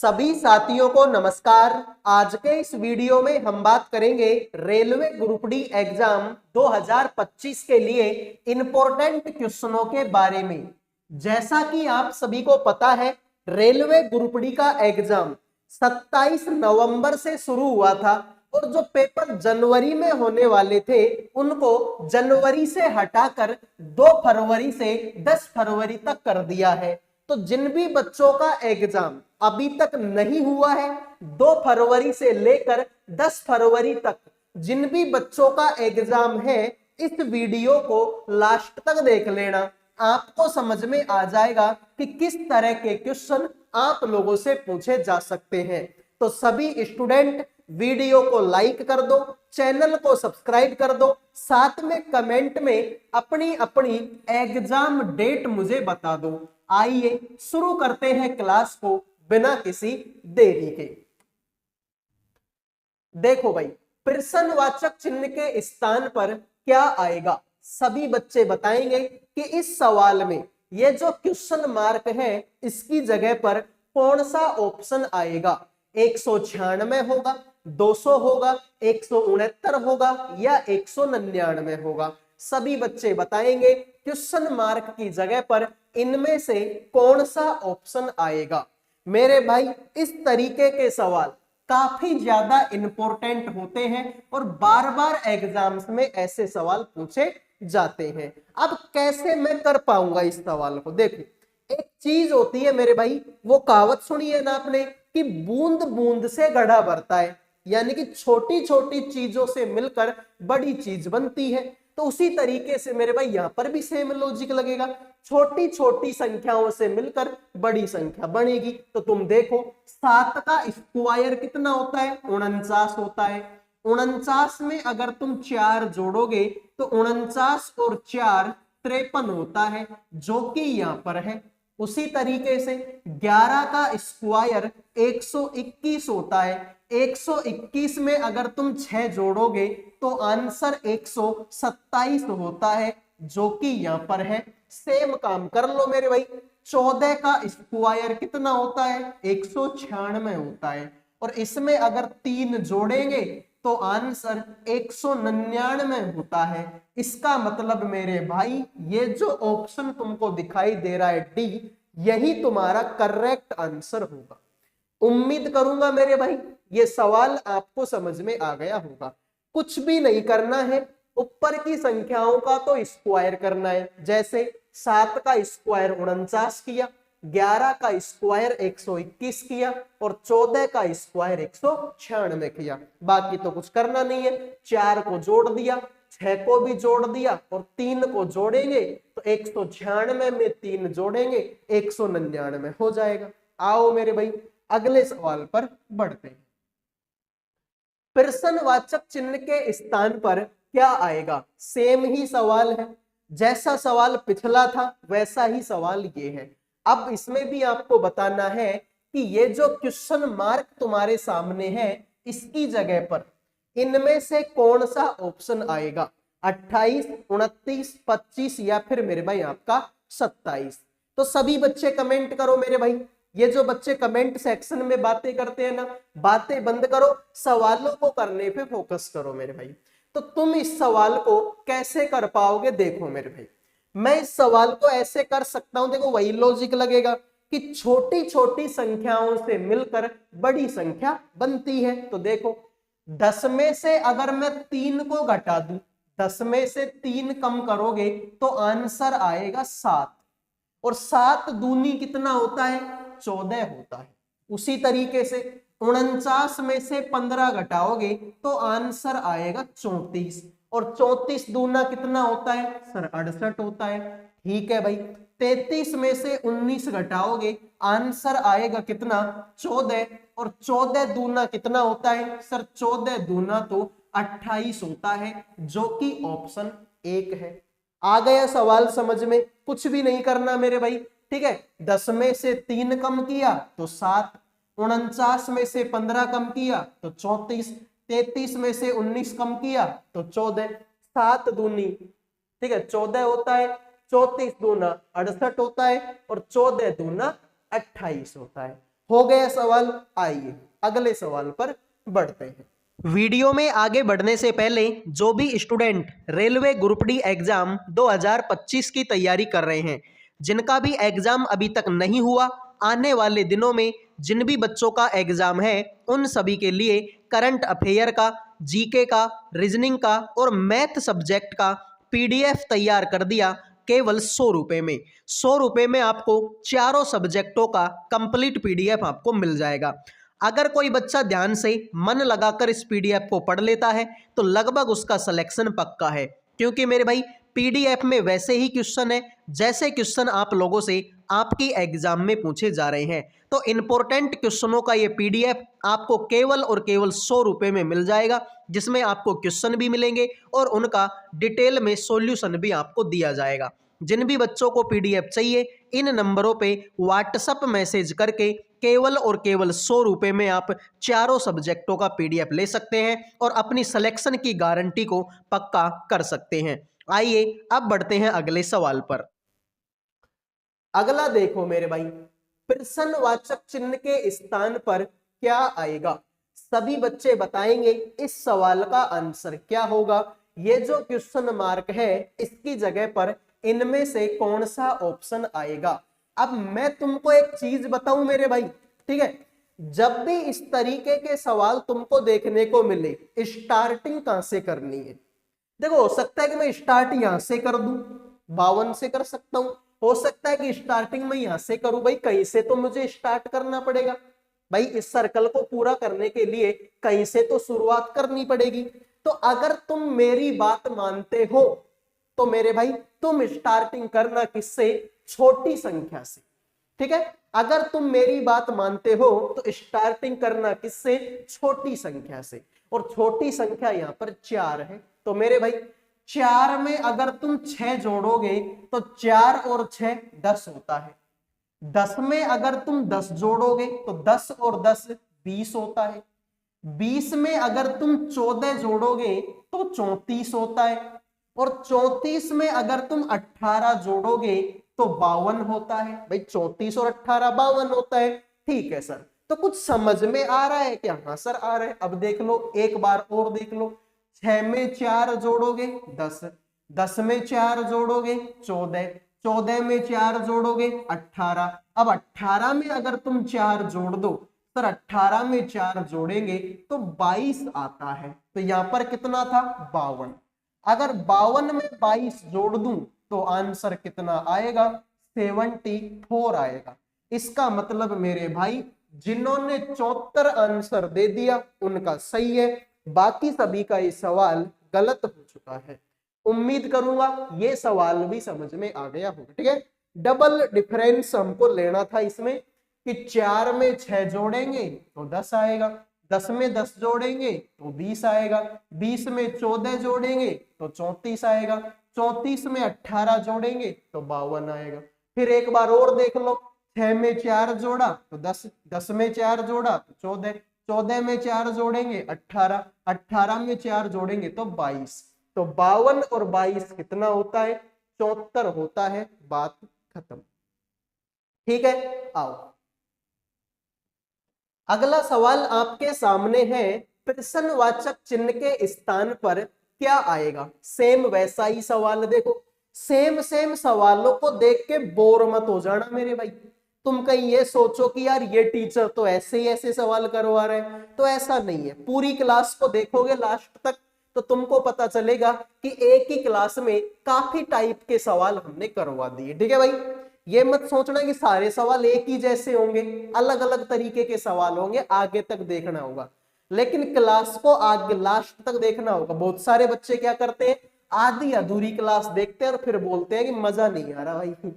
सभी साथियों को नमस्कार। आज के इस वीडियो में हम बात करेंगे रेलवे ग्रुप डी एग्जाम 2025 के लिए इंपॉर्टेंट क्वेश्चनों के बारे में। जैसा कि आप सभी को पता है, रेलवे ग्रुप डी का एग्जाम 27 नवंबर से शुरू हुआ था और जो पेपर जनवरी में होने वाले थे उनको जनवरी से हटाकर 2 फरवरी से 10 फरवरी तक कर दिया है। तो जिन भी बच्चों का एग्जाम अभी तक नहीं हुआ है, 2 फरवरी से लेकर 10 फरवरी तक जिन भी बच्चों का एग्जाम है, इस वीडियो को लास्ट तक देख लेना। आपको समझ में आ जाएगा कि किस तरह के क्वेश्चन आप लोगों से पूछे जा सकते हैं। तो सभी स्टूडेंट वीडियो को लाइक कर दो, चैनल को सब्सक्राइब कर दो, साथ में कमेंट में अपनी अपनी एग्जाम डेट मुझे बता दो। आइए शुरू करते हैं क्लास को बिना किसी देरी के। देखो भाई, प्रश्नवाचक चिन्ह के स्थान पर क्या आएगा, सभी बच्चे बताएंगे कि इस सवाल में ये जो क्वेश्चन मार्क है इसकी जगह पर कौन सा ऑप्शन आएगा। 196 होगा, 200 होगा, 169 होगा या 199 होगा। सभी बच्चे बताएंगे क्वेश्चन मार्क की जगह पर इनमें से कौन सा ऑप्शन आएगा। मेरे भाई, इस तरीके के सवाल काफी ज्यादा इंपॉर्टेंट होते हैं और बार बार एग्जाम्स में ऐसे सवाल पूछे जाते हैं। अब कैसे मैं कर पाऊंगा इस सवाल को, देखो एक चीज होती है मेरे भाई, वो कहावत सुनी है ना आपने कि बूंद बूंद से घड़ा भरता है, यानी कि छोटी छोटी चीजों से मिलकर बड़ी चीज बनती है। तो उसी तरीके से मेरे भाई यहाँ पर भी सेम लॉजिक लगेगा, छोटी छोटी संख्याओं से मिलकर बड़ी संख्या बनेगी। तो तुम देखो 7 का स्क्वायर कितना होता है, 49 होता है। 49 में अगर तुम 4 जोड़ोगे तो 49 और 4 53 होता है, जो कि यहाँ पर है। उसी तरीके से 11 का स्क्वायर 121 होता है। 121 में अगर तुम 6 जोड़ोगे तो आंसर 127 होता है, जो कि यहाँ पर है। सेम काम कर लो मेरे भाई, 14 का स्क्वायर कितना होता है, 196 होता है। और इसमें अगर 3 जोड़ेंगे तो आंसर 199 होता है। इसका मतलब मेरे भाई ये जो ऑप्शन तुमको दिखाई दे रहा है डी, यही तुम्हारा करेक्ट आंसर होगा। उम्मीद करूंगा मेरे भाई ये सवाल आपको समझ में आ गया होगा। कुछ भी नहीं करना है, ऊपर की संख्याओं का तो स्क्वायर करना है। जैसे 7 का स्क्वायर 49 किया, 11 का स्क्वायर 121 किया और 14 का स्क्वायर 196 किया। बाकी तो कुछ करना नहीं है। 4 को जोड़ दिया, 6 को भी जोड़ दिया और 3 को जोड़ेंगे तो 196 में 3 जोड़ेंगे 199 हो जाएगा। आओ मेरे भाई अगले सवाल पर बढ़ते हैं। प्रश्नवाचक चिन्ह के स्थान पर क्या आएगा, सेम ही सवाल है। जैसा सवाल पिछला था वैसा ही सवाल ये है। अब इसमें भी आपको बताना है कि ये जो क्वेश्चन मार्क तुम्हारे सामने है इसकी जगह पर इनमें से कौन सा ऑप्शन आएगा, 28, 29, 25 या फिर मेरे भाई आपका 27। तो सभी बच्चे कमेंट करो मेरे भाई। ये जो बच्चे कमेंट सेक्शन में बातें करते हैं ना, बातें बंद करो, सवालों को करने पे फोकस करो मेरे भाई। तो तुम इस सवाल को कैसे कर पाओगे, देखो मेरे भाई मैं इस सवाल को ऐसे कर सकता हूं। देखो वही लॉजिक लगेगा कि छोटी छोटी संख्याओं से मिलकर बड़ी संख्या बनती है। तो देखो 10 में से अगर मैं 3 को घटा दूं, 10 में से 3 कम करोगे तो आंसर आएगा 7 और 7 दूनी कितना होता है, 14 होता है। उसी तरीके से 49 में से 15 घटाओगे तो आंसर आएगा 34 और 34 दूना कितना होता है सर, 68 होता है। ठीक है भाई, 33 में से 19 घटाओगे आंसर आएगा कितना, 14 और 14 दूना कितना होता है सर, 14 दूना तो 28 होता है, जो कि ऑप्शन 1 है। आ गया सवाल समझ में, कुछ भी नहीं करना मेरे भाई। ठीक है, 10 में से 3 कम किया तो 7, 49 में से 15 कम किया तो 34, 33 में से 19 कम किया तो 14, 7 दूनी ठीक है 14 होता है, 34 दूना 68 होता है और 14 दूना 28 होता है। हो गया सवाल। आइए अगले सवाल पर बढ़ते हैं। वीडियो में आगे बढ़ने से पहले जो भी student railway group D exam 2025 की तैयारी कर रहे हैं, जिनका भी एग्जाम अभी तक नहीं हुआ, आने वाले दिनों में जिन भी बच्चों का एग्जाम है, उन सभी के लिए करंट अफेयर का, जीके का, रीजनिंग का और मैथ सब्जेक्ट का पीडीएफ तैयार कर दिया केवल 100 रुपये में। 100 रुपये में आपको चारों सब्जेक्टों का कंप्लीट पीडीएफ आपको मिल जाएगा। अगर कोई बच्चा ध्यान से मन लगाकर इस पीडीएफ को पढ़ लेता है तो लगभग उसका सिलेक्शन पक्का है, क्योंकि मेरे भाई पीडीएफ में वैसे ही क्वेश्चन है जैसे क्वेश्चन आप लोगों से आपकी एग्जाम में पूछे जा रहे हैं। तो इंपॉर्टेंट क्वेश्चनों का ये पीडीएफ आपको केवल और केवल 100 रुपये में मिल जाएगा, जिसमें आपको क्वेश्चन भी मिलेंगे और उनका डिटेल में सॉल्यूशन भी आपको दिया जाएगा। जिन भी बच्चों को पीडीएफ चाहिए, इन नंबरों पे व्हाट्सएप मैसेज करके केवल और केवल 100 रुपये में आप चारों सब्जेक्टों का पीडीएफ ले सकते हैं और अपनी सिलेक्शन की गारंटी को पक्का कर सकते हैं। आइए अब बढ़ते हैं अगले सवाल पर। अगला देखो मेरे भाई, प्रश्नवाचक चिन्ह के स्थान पर क्या आएगा? सभी बच्चे बताएंगे इस सवाल का आंसर क्या होगा। ये जो क्वेश्चन मार्क है, इसकी जगह पर इनमें से कौन सा ऑप्शन आएगा? अब मैं तुमको एक चीज बताऊं मेरे भाई, ठीक है, जब भी इस तरीके के सवाल तुमको देखने को मिले, स्टार्टिंग कहां से करनी है? देखो, हो सकता है कि मैं स्टार्ट यहां से कर दूं, 52 से कर सकता हूं, हो सकता है कि स्टार्टिंग में यहां से करूं। भाई कहीं से तो मुझे स्टार्ट करना पड़ेगा। भाई इस सर्कल को पूरा करने के लिए कहीं से तो शुरुआत करनी पड़ेगी। तो अगर तुम मेरी बात मानते हो तो मेरे भाई तुम स्टार्टिंग करना किससे? छोटी संख्या से। ठीक है, अगर तुम मेरी बात मानते हो तो स्टार्टिंग करना किससे? छोटी संख्या से। और छोटी संख्या यहां पर 4 है। तो मेरे भाई 4 में अगर तुम 6 जोड़ोगे तो 4 और 6 10 होता है। 10 में अगर तुम 10 जोड़ोगे तो 10 और 10 20 होता है। 20 में अगर तुम 14 जोड़ोगे तो 34 होता है। और 34 में अगर तुम 18 जोड़ोगे तो 52 होता है। भाई 34 और 18 52 होता है। ठीक है सर, तो कुछ समझ में आ रहा है क्या? हाँ सर आ रहा है। अब देख लो, एक बार और देख लो। 6 में 4 जोड़ोगे 10, 10 में 4 जोड़ोगे 14, 14 में 4 जोड़ोगे 18। अब 18 में अगर तुम 4 जोड़ दो, सर 18 में 4 जोड़ेंगे तो 22 आता है। तो यहां पर कितना था? 52। अगर 52 में 22 जोड़ दूं तो आंसर कितना आएगा? 74 आएगा। इसका मतलब मेरे भाई जिन्होंने 74 आंसर दे दिया उनका सही है, बाकी सभी का ये सवाल गलत हो चुका है। उम्मीद करूंगा ये सवाल भी समझ में आ गया होगा। ठीक है, डबल डिफरेंस हमको लेना था इसमें कि 4 में 6 जोड़ेंगे तो 10 आएगा, 10 में 10 जोड़ेंगे तो 20 आएगा, 20 में 14 जोड़ेंगे तो 34 आएगा, 34 में 18 जोड़ेंगे तो 52 आएगा। फिर एक बार और देख लो, 6 में 4 जोड़ा तो 10, 10 में 4 जोड़ा तो 14, 14 में 4 जोड़ेंगे 18, 18 में 4 जोड़ेंगे तो 22। तो 52 और 22 कितना होता है? 74 होता है। बात खत्म। ठीक है, आओ अगला सवाल आपके सामने है, प्रश्नवाचक चिन्ह के स्थान पर क्या आएगा? सेम वैसा ही सवाल। देखो, सेम सवालों को देख के बोर मत हो जाना मेरे भाई। तुम कहीं ये सोचो कि यार ये टीचर तो ऐसे ही ऐसे सवाल करवा रहे हैं, तो ऐसा नहीं है। पूरी क्लास को देखोगे लास्ट तक तो तुमको पता चलेगा कि एक ही क्लास में काफी टाइप के सवाल हमने करवा दिए। ठीक है भाई, ये मत सोचना कि सारे सवाल एक ही जैसे होंगे, अलग अलग तरीके के सवाल होंगे। आगे तक देखना होगा, लेकिन क्लास को आगे लास्ट तक देखना होगा। बहुत सारे बच्चे क्या करते हैं, आधी अधूरी क्लास देखते हैं और फिर बोलते हैं कि मजा नहीं आ रहा। भाई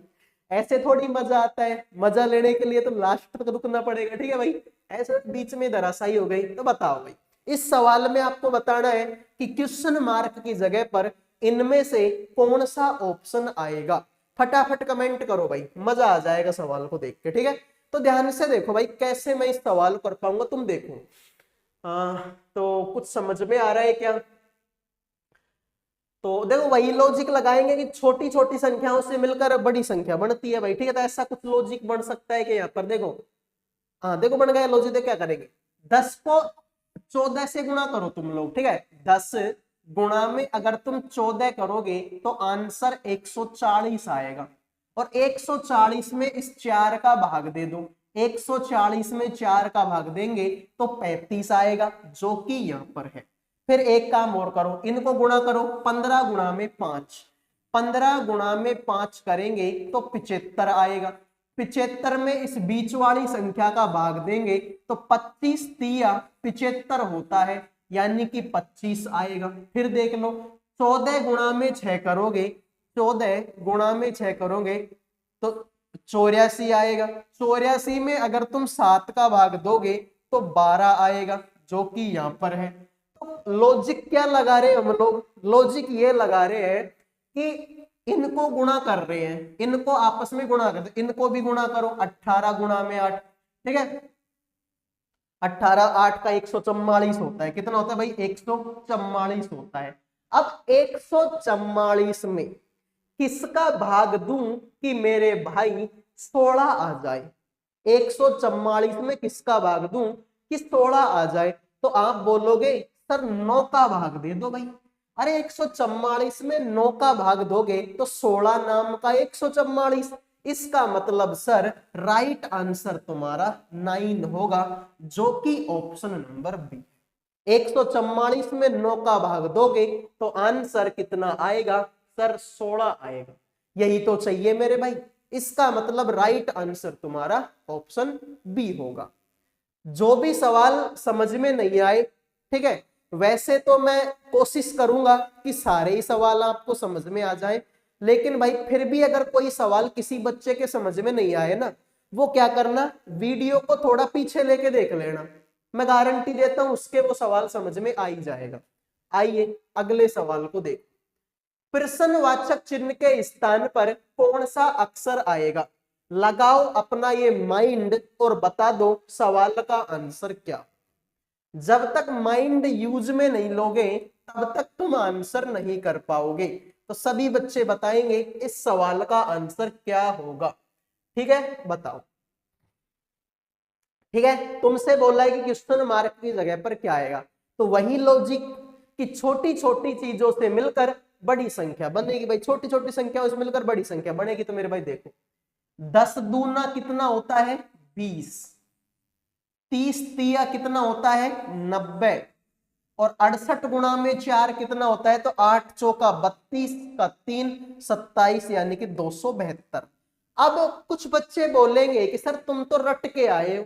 ऐसे थोड़ी मजा आता है, मजा लेने के लिए तो लास्ट तक रुकना पड़ेगा। ठीक है भाई, ऐसे बीच में धराशायी हो गई तो बताओ भाई। इस सवाल में आपको बताना है कि क्वेश्चन मार्क की जगह पर इनमें से कौन सा ऑप्शन आएगा। फटाफट कमेंट करो भाई, मजा आ जाएगा सवाल को देख के। ठीक है, तो ध्यान से देखो भाई कैसे मैं इस सवाल कर पाऊंगा, तुम देखो। तो कुछ समझ में आ रहा है क्या? तो देखो वही लॉजिक लगाएंगे कि छोटी छोटी संख्याओं से मिलकर बड़ी संख्या बनती है भाई। ठीक है, तो ऐसा कुछ लॉजिक बन सकता है कि यहाँ पर देखो हाँ देखो बन गया लॉजिक। क्या करेंगे, 10 को 14 से गुणा करो तुम लोग, ठीक है। 10 गुणा में अगर तुम 14 करोगे तो आंसर 140 आएगा। और 140 में इस 4 का भाग दे दो, 140 में 4 का भाग देंगे तो 35 आएगा, जो कि यहां पर है। फिर एक काम और करो, इनको गुणा करो, 15 गुणा में 5, 15 गुणा में 5 करेंगे तो 75 आएगा। 75 में इस बीच वाली संख्या का भाग देंगे तो 25 तिया 75 होता है, यानी कि 25 आएगा। फिर देख लो, 14 गुणा में 6 करोगे, 14 गुणा में 6 करोगे तो 84 आएगा। 84 में अगर तुम 7 का भाग दोगे तो 12 आएगा, जो कि यहां पर है। तो लॉजिक क्या लगा रहे हैं हम लोग, लॉजिक ये लगा रहे हैं कि इनको गुणा कर रहे हैं, इनको आपस में गुणा कर, इनको भी गुणा करो, 18 गुणा में 8, ठीक है। 18 8 का 144 होता है, कितना होता है भाई 144 होता है। अब 144 में किसका भाग दूं कि मेरे भाई 16 आ जाए, 144 में किसका भाग दूं कि 16 आ जाए, तो आप बोलोगे सर 9 का भाग दे दो भाई। अरे 144 में 9 का भाग दोगे तो 16 नाम का 144, इसका मतलब सर राइट आंसर तुम्हारा 9 होगा, जो कि ऑप्शन नंबर बी। 144 में 9 का भाग दोगे तो आंसर कितना आएगा सर 16 आएगा। यही तो चाहिए मेरे भाई, इसका मतलब राइट आंसर तुम्हारा ऑप्शन बी होगा। जो भी सवाल समझ में नहीं आए, ठीक है, वैसे तो मैं कोशिश करूंगा कि सारे ही सवाल आपको समझ में आ जाए, लेकिन भाई फिर भी अगर कोई सवाल किसी बच्चे के समझ में नहीं आए ना, वो क्या करना, वीडियो को थोड़ा पीछे लेके देख लेना, मैं गारंटी देता हूं उसके वो सवाल समझ में आ ही जाएगा। आइए अगले सवाल को देखो। प्रश्नवाचक चिन्ह के स्थान पर कौन सा अक्षर आएगा, लगाओ अपना ये माइंड और बता दो सवाल का आंसर क्या। जब तक माइंड यूज में नहीं लोगे तब तक तुम आंसर नहीं कर पाओगे। तो सभी बच्चे बताएंगे इस सवाल का आंसर क्या होगा, ठीक है, बताओ। ठीक है, तुमसे बोला है कि क्वेश्चन मार्क की जगह पर क्या आएगा, तो वही लॉजिक कि छोटी छोटी चीजों से मिलकर बड़ी संख्या बनेगी। भाई छोटी छोटी संख्याओं से मिलकर बड़ी संख्या बनेगी, तो मेरे भाई देखो 10 दूना कितना होता है 20, 30 तिया कितना होता है 90, और 68 गुणा में 4 कितना होता है, तो 8 चौका 32 का 3 27, यानी कि 272। अब कुछ बच्चे बोलेंगे कि सर तुम तो रट के आए हो,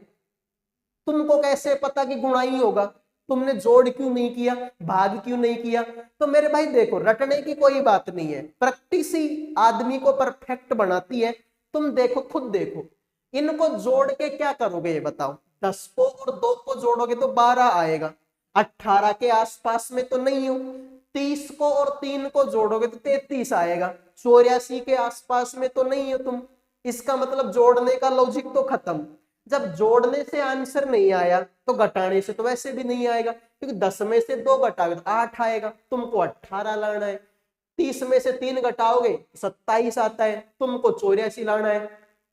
तुमको कैसे पता कि गुणा ही होगा, तुमने जोड़ क्यों नहीं किया, भाग क्यों नहीं किया। तो मेरे भाई देखो, रटने की कोई बात नहीं है, प्रैक्टिस ही आदमी को परफेक्ट बनाती है। तुम देखो, खुद देखो, इनको जोड़ के क्या करोगे ये बताओ। 10 को और 2 को जोड़ोगे तो 12 आएगा, 18 के आसपास में तो नहीं हो। 30 को और 3 को जोड़ोगे तो 33 आएगा, 84 के आसपास में तो नहीं हो तुम। इसका मतलब जोड़ने का लॉजिक तो खत्म। जब जोड़ने से आंसर नहीं आया तो घटाने से तो वैसे भी नहीं आएगा, क्योंकि 10 में से 2 घटाओगे तो 8 आएगा, तुमको 18 लाना है। 30 में से 3 घटाओगे 27 आता है, तुमको 84 लाना है।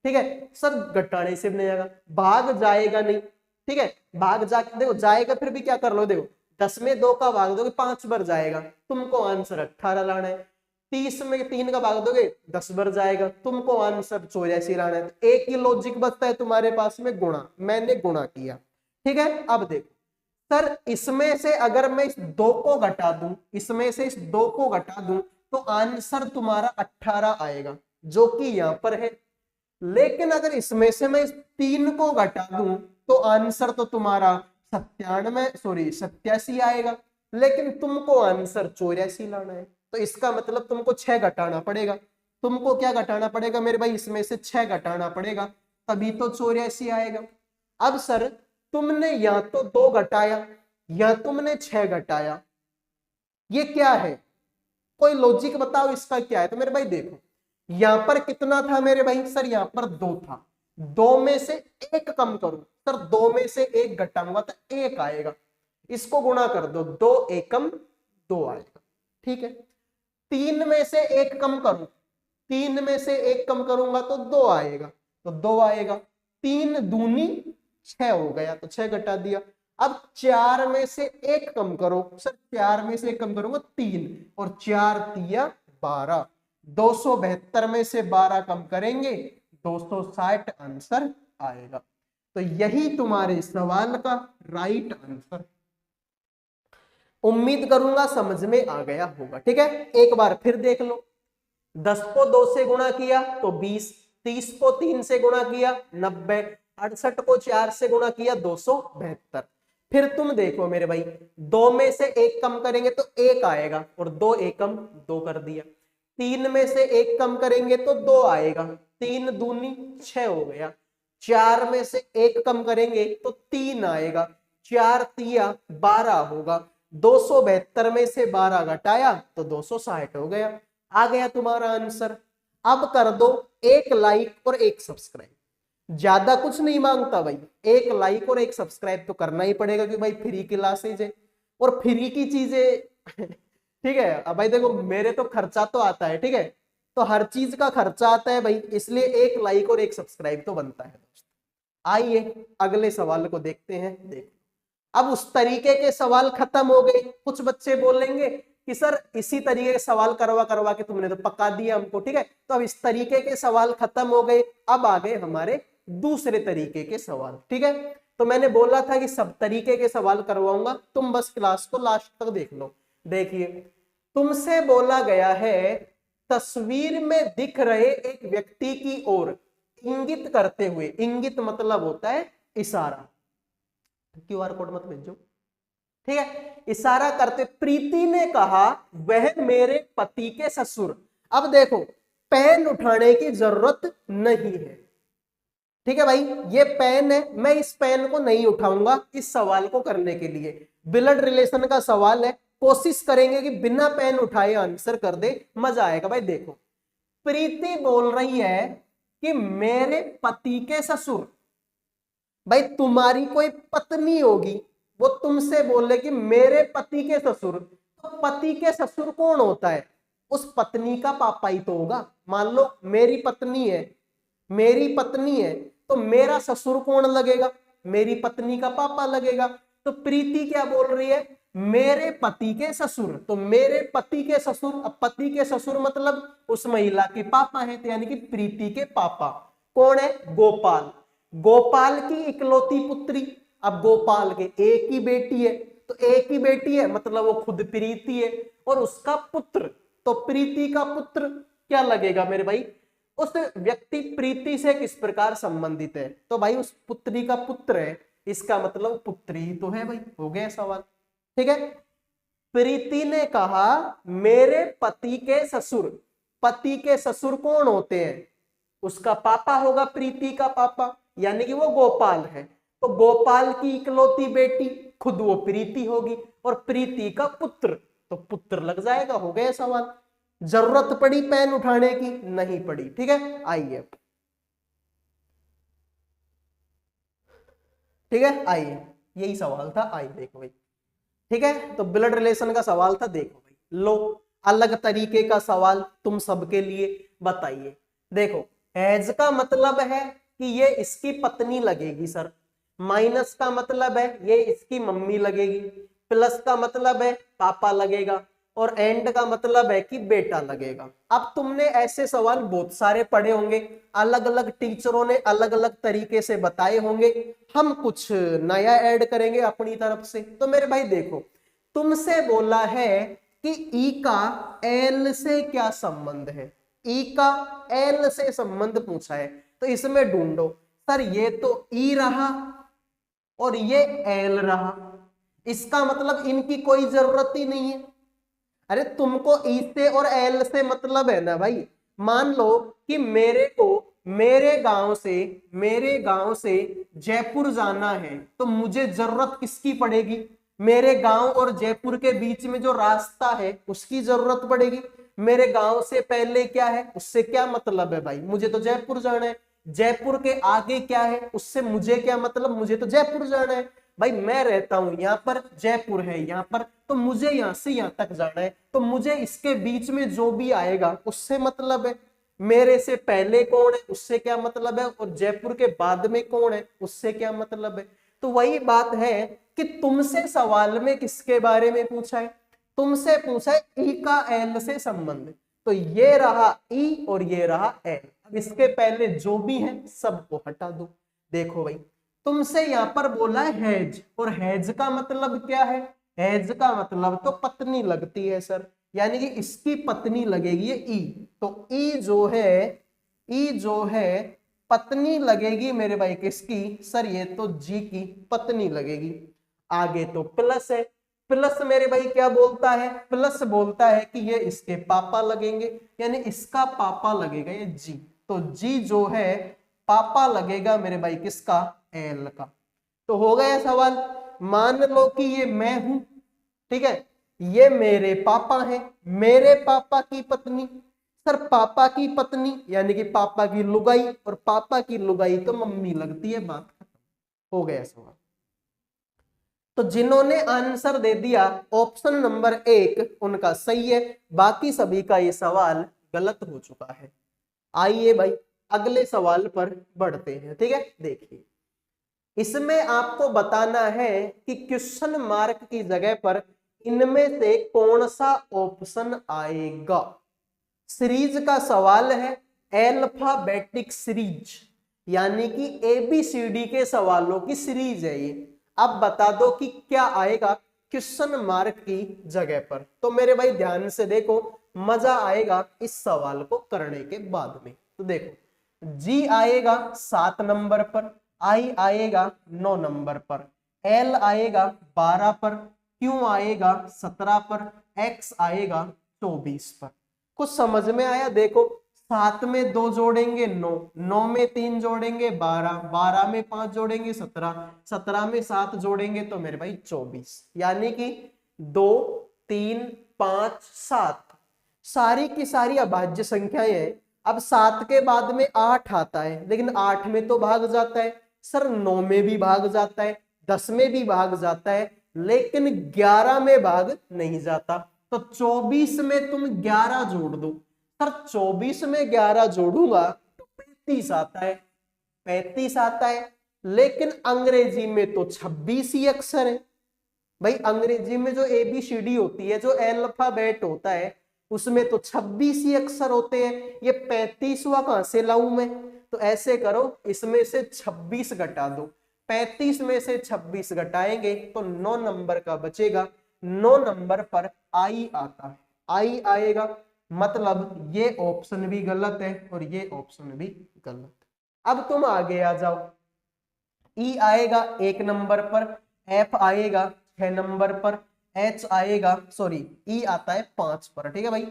ठीक है, सब घटाने से भी नहीं आएगा, भाग जाएगा नहीं। ठीक है, भाग जाके देखो जाएगा, फिर भी क्या कर लो, देखो 10 में 2 का भाग दोगे 5 बार जाएगा, तुमको आंसर 18 लाना है। 30 में 3 का भाग दोगे 10 बार जाएगा, तुमको आंसर 84 लाना है। तो एक ही लॉजिक बचता है तुम्हारे पास में, गुणा। मैंने गुणा किया, ठीक है। अब देखो सर, इसमें से अगर मैं इस 2 को घटा दूं, इसमें से इस 2 को घटा दूं तो आंसर तुम्हारा 18 आएगा, जो कि यहां पर है। लेकिन अगर इसमें से मैं इस 3 को घटा दूं तो आंसर तो तुम्हारा 87 आएगा, लेकिन तुमको आंसर 84 लाना है। तो इसका मतलब तुमको 6 घटाना पड़ेगा। तुमको क्या घटाना पड़ेगा मेरे भाई, इसमें से 6 घटाना पड़ेगा, तभी तो 84 आएगा। अब सर तुमने या तो 2 घटाया या तुमने 6 घटाया, ये क्या है, कोई लॉजिक बताओ इसका क्या है। तो मेरे भाई देखो, यहां पर कितना था मेरे भाई, सर यहां पर 2 था, 2 में से 1 कम करो, सर 2 में से 1 घटाऊंगा तो 1 आएगा, इसको गुणा कर दो, 2 एकम 2 आएगा। ठीक है, 3 में से 1 कम करो, 3 में से 1 कम करूंगा तो 2 आएगा, तो 2 आएगा। 3 दूनी 6 हो गया, तो 6 घटा दिया। अब 4 में से 1 कम करो सर, 4 में से 1 कम करूंगा 3, और 4 तिया 12, 272 में से 12 कम करेंगे 260 आंसर आएगा। तो यही तुम्हारे सवाल का राइट आंसर। उम्मीद करूंगा समझ में आ गया होगा। ठीक है, एक बार फिर देख लो। 10 को 2 से गुणा किया तो 20, 30 को 3 से गुणा किया 90, 68 को 4 से गुणा किया 272। फिर तुम देखो मेरे भाई, 2 में से 1 कम करेंगे तो 1 आएगा, और 2 एकम 2 कर दिया। 3 में से 1 कम करेंगे तो 2 आएगा, 3 दूनी 6 हो गया। 4 में से 1 कम करेंगे तो 3 आएगा, 4 तिया 12 होगा। 272 में से 12 घटाया तो 260 हो गया। आ गया तुम्हारा आंसर। अब कर दो 1 लाइक और 1 सब्सक्राइब। ज्यादा कुछ नहीं मांगता भाई, 1 लाइक और 1 सब्सक्राइब तो करना ही पड़ेगा कि भाई फ्री क्लासेज है और फ्री की चीजें ठीक है। अब भाई देखो, मेरे तो खर्चा तो आता है, ठीक है, तो हर चीज का खर्चा आता है भाई, इसलिए 1 लाइक और 1 सब्सक्राइब तो बनता है दोस्त। आइए अगले सवाल को देखते हैं। देख, अब उस तरीके के सवाल खत्म हो गए। कुछ बच्चे बोलेंगे कि सर इसी तरीके के सवाल करवा करवा के तुमने तो पका दिया हमको, ठीक है। तो अब इस तरीके के सवाल खत्म हो गए, अब आ गए हमारे दूसरे तरीके के सवाल, ठीक है। तो मैंने बोला था कि सब तरीके के सवाल करवाऊंगा, तुम बस क्लास को लास्ट तक देख लो। देखिए, तुमसे बोला गया है तस्वीर में दिख रहे एक व्यक्ति की ओर इंगित करते हुए, इंगित मतलब होता है इशारा, QR कोड मत भेजो, ठीक है। इशारा करते प्रीति ने कहा वह मेरे पति के ससुर। अब देखो, पेन उठाने की जरूरत नहीं है, ठीक है भाई, ये पेन है, मैं इस पेन को नहीं उठाऊंगा इस सवाल को करने के लिए। ब्लड रिलेशन का सवाल है, कोशिश करेंगे कि बिना पेन उठाए आंसर कर दे, मजा आएगा भाई। देखो, प्रीति बोल रही है कि मेरे पति के ससुर, भाई तुम्हारी कोई पत्नी होगी, वो तुमसे बोले कि मेरे पति के ससुर, तो पति के ससुर कौन होता है? उस पत्नी का पापा ही तो होगा। मान लो मेरी पत्नी है, मेरी पत्नी है, तो मेरा ससुर कौन लगेगा? मेरी पत्नी का पापा लगेगा। तो प्रीति क्या बोल रही है? मेरे पति के ससुर, तो मेरे पति के ससुर, अब पति के ससुर मतलब उस महिला के पापा है, तो यानी कि प्रीति के पापा कौन है? गोपाल। गोपाल की इकलौती पुत्री, अब गोपाल के एक ही बेटी है, तो एक ही बेटी है मतलब वो खुद प्रीति है, और उसका पुत्र, तो प्रीति का पुत्र क्या लगेगा मेरे भाई? उस व्यक्ति प्रीति से किस प्रकार संबंधित है? तो भाई उस पुत्री का पुत्र है, इसका मतलब पुत्री ही तो है भाई। हो गया सवाल, ठीक है। प्रीति ने कहा मेरे पति के ससुर, पति के ससुर कौन होते हैं? उसका पापा होगा, प्रीति का पापा, यानी कि वो गोपाल है। तो गोपाल की इकलौती बेटी खुद वो प्रीति होगी, और प्रीति का पुत्र, तो पुत्र लग जाएगा। हो गया सवाल। जरूरत पड़ी पेन उठाने की? नहीं पड़ी, ठीक है। आइए, ठीक है, आइए, यही सवाल था। आइए देखो भाई, ठीक है, तो ब्लड रिलेशन का सवाल था। देखो भाई, लो अलग तरीके का सवाल तुम सबके लिए, बताइए। देखो, हैज का मतलब है कि ये इसकी पत्नी लगेगी सर, माइनस का मतलब है ये इसकी मम्मी लगेगी, प्लस का मतलब है पापा लगेगा, और एंड का मतलब है कि बेटा लगेगा। अब तुमने ऐसे सवाल बहुत सारे पढ़े होंगे, अलग अलग टीचरों ने अलग अलग तरीके से बताए होंगे, हम कुछ नया ऐड करेंगे अपनी तरफ से। तो मेरे भाई देखो, तुमसे बोला है कि ई का एल से क्या संबंध है? ई का एल से संबंध पूछा है, तो इसमें ढूंढो। सर ये तो ई रहा और ये एल रहा, इसका मतलब इनकी कोई जरूरत ही नहीं है। अरे तुमको ई से और एल से मतलब है ना भाई। मान लो कि मेरे को मेरे गांव से जयपुर जाना है, तो मुझे जरूरत किसकी पड़ेगी? मेरे गांव और जयपुर के बीच में जो रास्ता है उसकी जरूरत पड़ेगी। मेरे गांव से पहले क्या है, उससे क्या मतलब है भाई? मुझे तो जयपुर जाना है। जयपुर के आगे क्या है, उससे मुझे क्या मतलब? मुझे तो जयपुर जाना है भाई। मैं रहता हूं यहाँ पर, जयपुर है यहाँ पर, तो मुझे यहाँ से यहाँ तक जाना है, तो मुझे इसके बीच में जो भी आएगा उससे मतलब है। मेरे से पहले कौन है उससे क्या मतलब है, और जयपुर के बाद में कौन है उससे क्या मतलब है। तो वही बात है कि तुमसे सवाल में किसके बारे में पूछा है, तुमसे पूछा है ई का एल से संबंध। तो ये रहा ई और ये रहा एल। अब इसके पहले जो भी है सबको हटा दो। देखो भाई तुमसे यहां पर बोला है हैज, और हैज का मतलब क्या है, हैज का मतलब तो पत्नी लगती है सर, यानी कि इसकी पत्नी लगेगी ई। तो ई जो है, ई जो है पत्नी लगेगी मेरे भाई किसकी सर, ये तो जी की पत्नी लगेगी। आगे तो प्लस है, प्लस मेरे भाई क्या बोलता है, प्लस बोलता है कि ये इसके पापा लगेंगे, यानी इसका पापा लगेगा ये जी। तो जी जो है पापा लगेगा मेरे भाई किसका, एल का। तो हो गया सवाल। मान लो कि ये मैं हूं, ठीक है, ये मेरे पापा हैं, मेरे पापा की पत्नी। सर पापा की पत्नी यानी कि पापा की लुगाई, और पापा की लुगाई तो मम्मी लगती है, बात खत्म। हो गया सवाल। तो जिन्होंने आंसर दे दिया ऑप्शन नंबर 1 उनका सही है, बाकी सभी का ये सवाल गलत हो चुका है। आइए भाई अगले सवाल पर बढ़ते हैं, ठीक है। देखिए इसमें आपको बताना है कि क्वेश्चन मार्क की जगह पर इनमें से कौन सा ऑप्शन आएगा। सीरीज का सवाल है, अल्फाबेटिक सीरीज, यानी कि एबीसीडी के सवालों की सीरीज है ये। अब बता दो कि क्या आएगा क्वेश्चन मार्क की जगह पर। तो मेरे भाई ध्यान से देखो, मजा आएगा इस सवाल को करने के बाद में। तो देखो जी आएगा 7 नंबर पर, आई आएगा 9 नंबर पर, एल आएगा 12 पर, क्यू आएगा 17 पर, एक्स आएगा 24 पर। कुछ समझ में आया। देखो 7 में 2 जोड़ेंगे 9, 9 में 3 जोड़ेंगे 12, 12 में 5 जोड़ेंगे 17, 17 में 7 जोड़ेंगे तो मेरे भाई 24, यानी कि 2 3 5 7 सारी की सारी अभाज्य संख्याएं हैं। अब 7 के बाद में 8 आता है, लेकिन 8 में तो भाग जाता है सर, 9 में भी भाग जाता है, 10 में भी भाग जाता है, लेकिन 11 में भाग नहीं जाता। तो 24 में तुम 11 जोड़ दो सर, 24 में 11 जोड़ूंगा तो 35 आता है, 35 आता है। लेकिन अंग्रेजी में तो 26 ही अक्षर है भाई। अंग्रेजी में जो एबीसीडी होती है, जो अल्फाबेट होता है, उसमें तो 26 ही अक्षर होते हैं। ये 35वां कहां से लाऊं मैं। तो ऐसे करो, इसमें से 26 घटा दो, 35 में से 26 घटाएंगे तो 9 नंबर का बचेगा। 9 नंबर पर आई आता है, आई आएगा, मतलब ये ऑप्शन भी गलत है और ये ऑप्शन भी गलत है। अब तुम आगे आ जाओ। ई आएगा 1 नंबर पर, एफ आएगा 6 नंबर पर, एच आएगा, सॉरी ई आता है 5 पर, ठीक है भाई।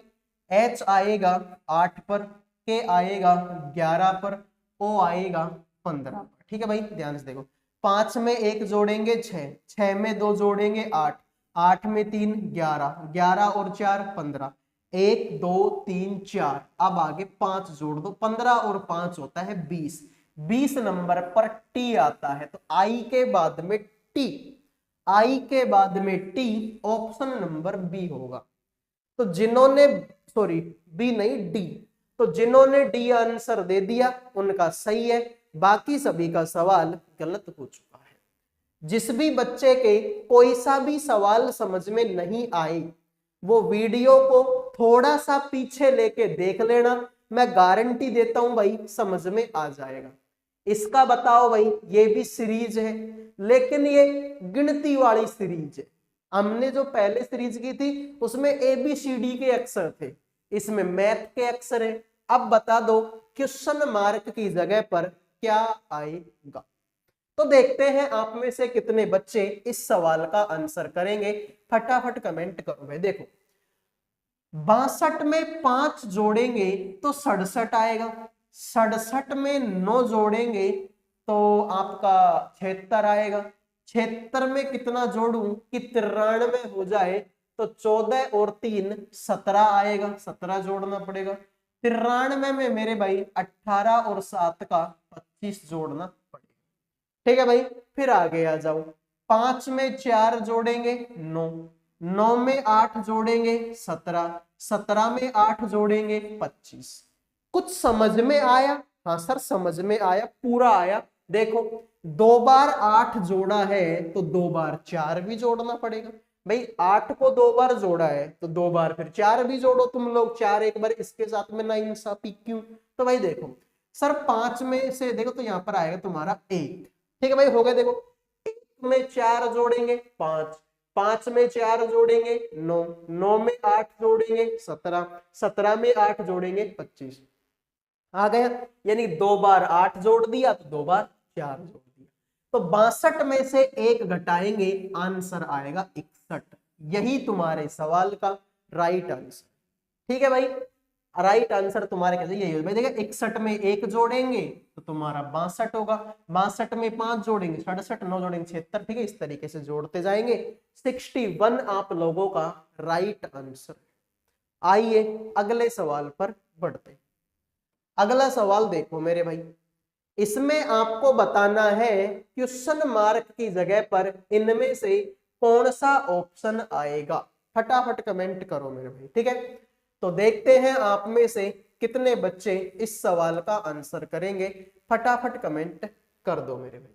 एच आएगा 8 पर, के आएगा 11 पर, ओ आएगा 15 पर, ठीक है भाई। ध्यान से देखो, 5 में 1 जोड़ेंगे 6, 6 में 2 जोड़ेंगे 8, 8 में 3 11, 11 और 4 15, 1 2 3 4, अब आगे 5 जोड़ दो, 15 और 5 होता है 20, 20 नंबर पर टी आता है। तो आई के बाद में टी, आई के बाद में टी, ऑप्शन नंबर बी होगा। तो जिन्होंने, सॉरी बी नहीं डी, तो जिन्होंने डी आंसर दे दिया उनका सही है, बाकी सभी का सवाल गलत हो चुका है। जिस भी बच्चे के कोई सा भी सवाल समझ में नहीं आए वो वीडियो को थोड़ा सा पीछे लेके देख लेना, मैं गारंटी देता हूं भाई समझ में आ जाएगा। इसका बताओ भाई, ये भी सीरीज है लेकिन ये गिनती वाली सीरीज है। हमने जो पहले सीरीज की थी उसमें एबीसीडी के अक्षर थे, इसमें मैथ के अक्षर है। अब बता दो क्वेश्चन मार्क की जगह पर क्या आएगा। तो देखते हैं आप में से कितने बच्चे इस सवाल का आंसर करेंगे। फटाफट कमेंट करो भाई। देखो 62 में 5 जोड़ेंगे तो 67 आएगा, 67 में 9 जोड़ेंगे तो आपका 76 आएगा, 76 में कितना जोड़ूं कि 93 हो जाए तो 14 और 3 17 आएगा, 17 जोड़ना पड़ेगा। 93 में मेरे भाई 18 और 7 का 25 जोड़ना पड़ेगा, ठीक है भाई। फिर आगे आ जाओ, 5 में 4 जोड़ेंगे 9, 9 में 8 जोड़ेंगे 17, 17 में 8 जोड़ेंगे 25। कुछ समझ में आया? हाँ सर समझ में आया, पूरा आया। देखो 2 बार 8 जोड़ा है तो 2 बार 4 भी जोड़ना पड़ेगा। भाई 8 को 2 बार जोड़ा है तो 2 बार फिर 4 भी जोड़ो तुम लोग, 4 एक बार इसके साथ में नाइंसाफी क्यों? तो भाई देखो सर 5 में से देखो तो यहाँ पर आएगा तुम्हारा 1। ठीक है भाई, हो गया। देखो 1 में 4 जोड़ेंगे 5, 5 में 4 जोड़ेंगे 9, 9 में 8 जोड़ेंगे 17, 17 में 8 जोड़ेंगे 25 आ गया। यानी 2 बार 8 जोड़ दिया तो 2 बार 4 जोड़ दिया। तो 62 में से 1 घटाएंगे, आंसर आएगा 61। यही तुम्हारे सवाल का राइट आंसर। ठीक है भाई, राइट आंसर तुम्हारे कैसे यही होगा भाई। देखिए 61 में 1 जोड़ेंगे तो तुम्हारा 62 होगा, 62 में 5 जोड़ेंगे 67, 9 जोड़ेंगे 76। ठीक है, इस तरीके से जोड़ते जाएंगे। 61 आप लोगों का राइट आंसर। आइए अगले सवाल पर बढ़ते हैं। अगला सवाल देखो मेरे भाई, इसमें आपको बताना है क्वेश्चन मार्क की जगह पर इनमें से कौन सा ऑप्शन आएगा। फटाफट कमेंट करो मेरे भाई। ठीक है, तो देखते हैं आप में से कितने बच्चे इस सवाल का आंसर करेंगे। फटाफट कमेंट कर दो मेरे भाई,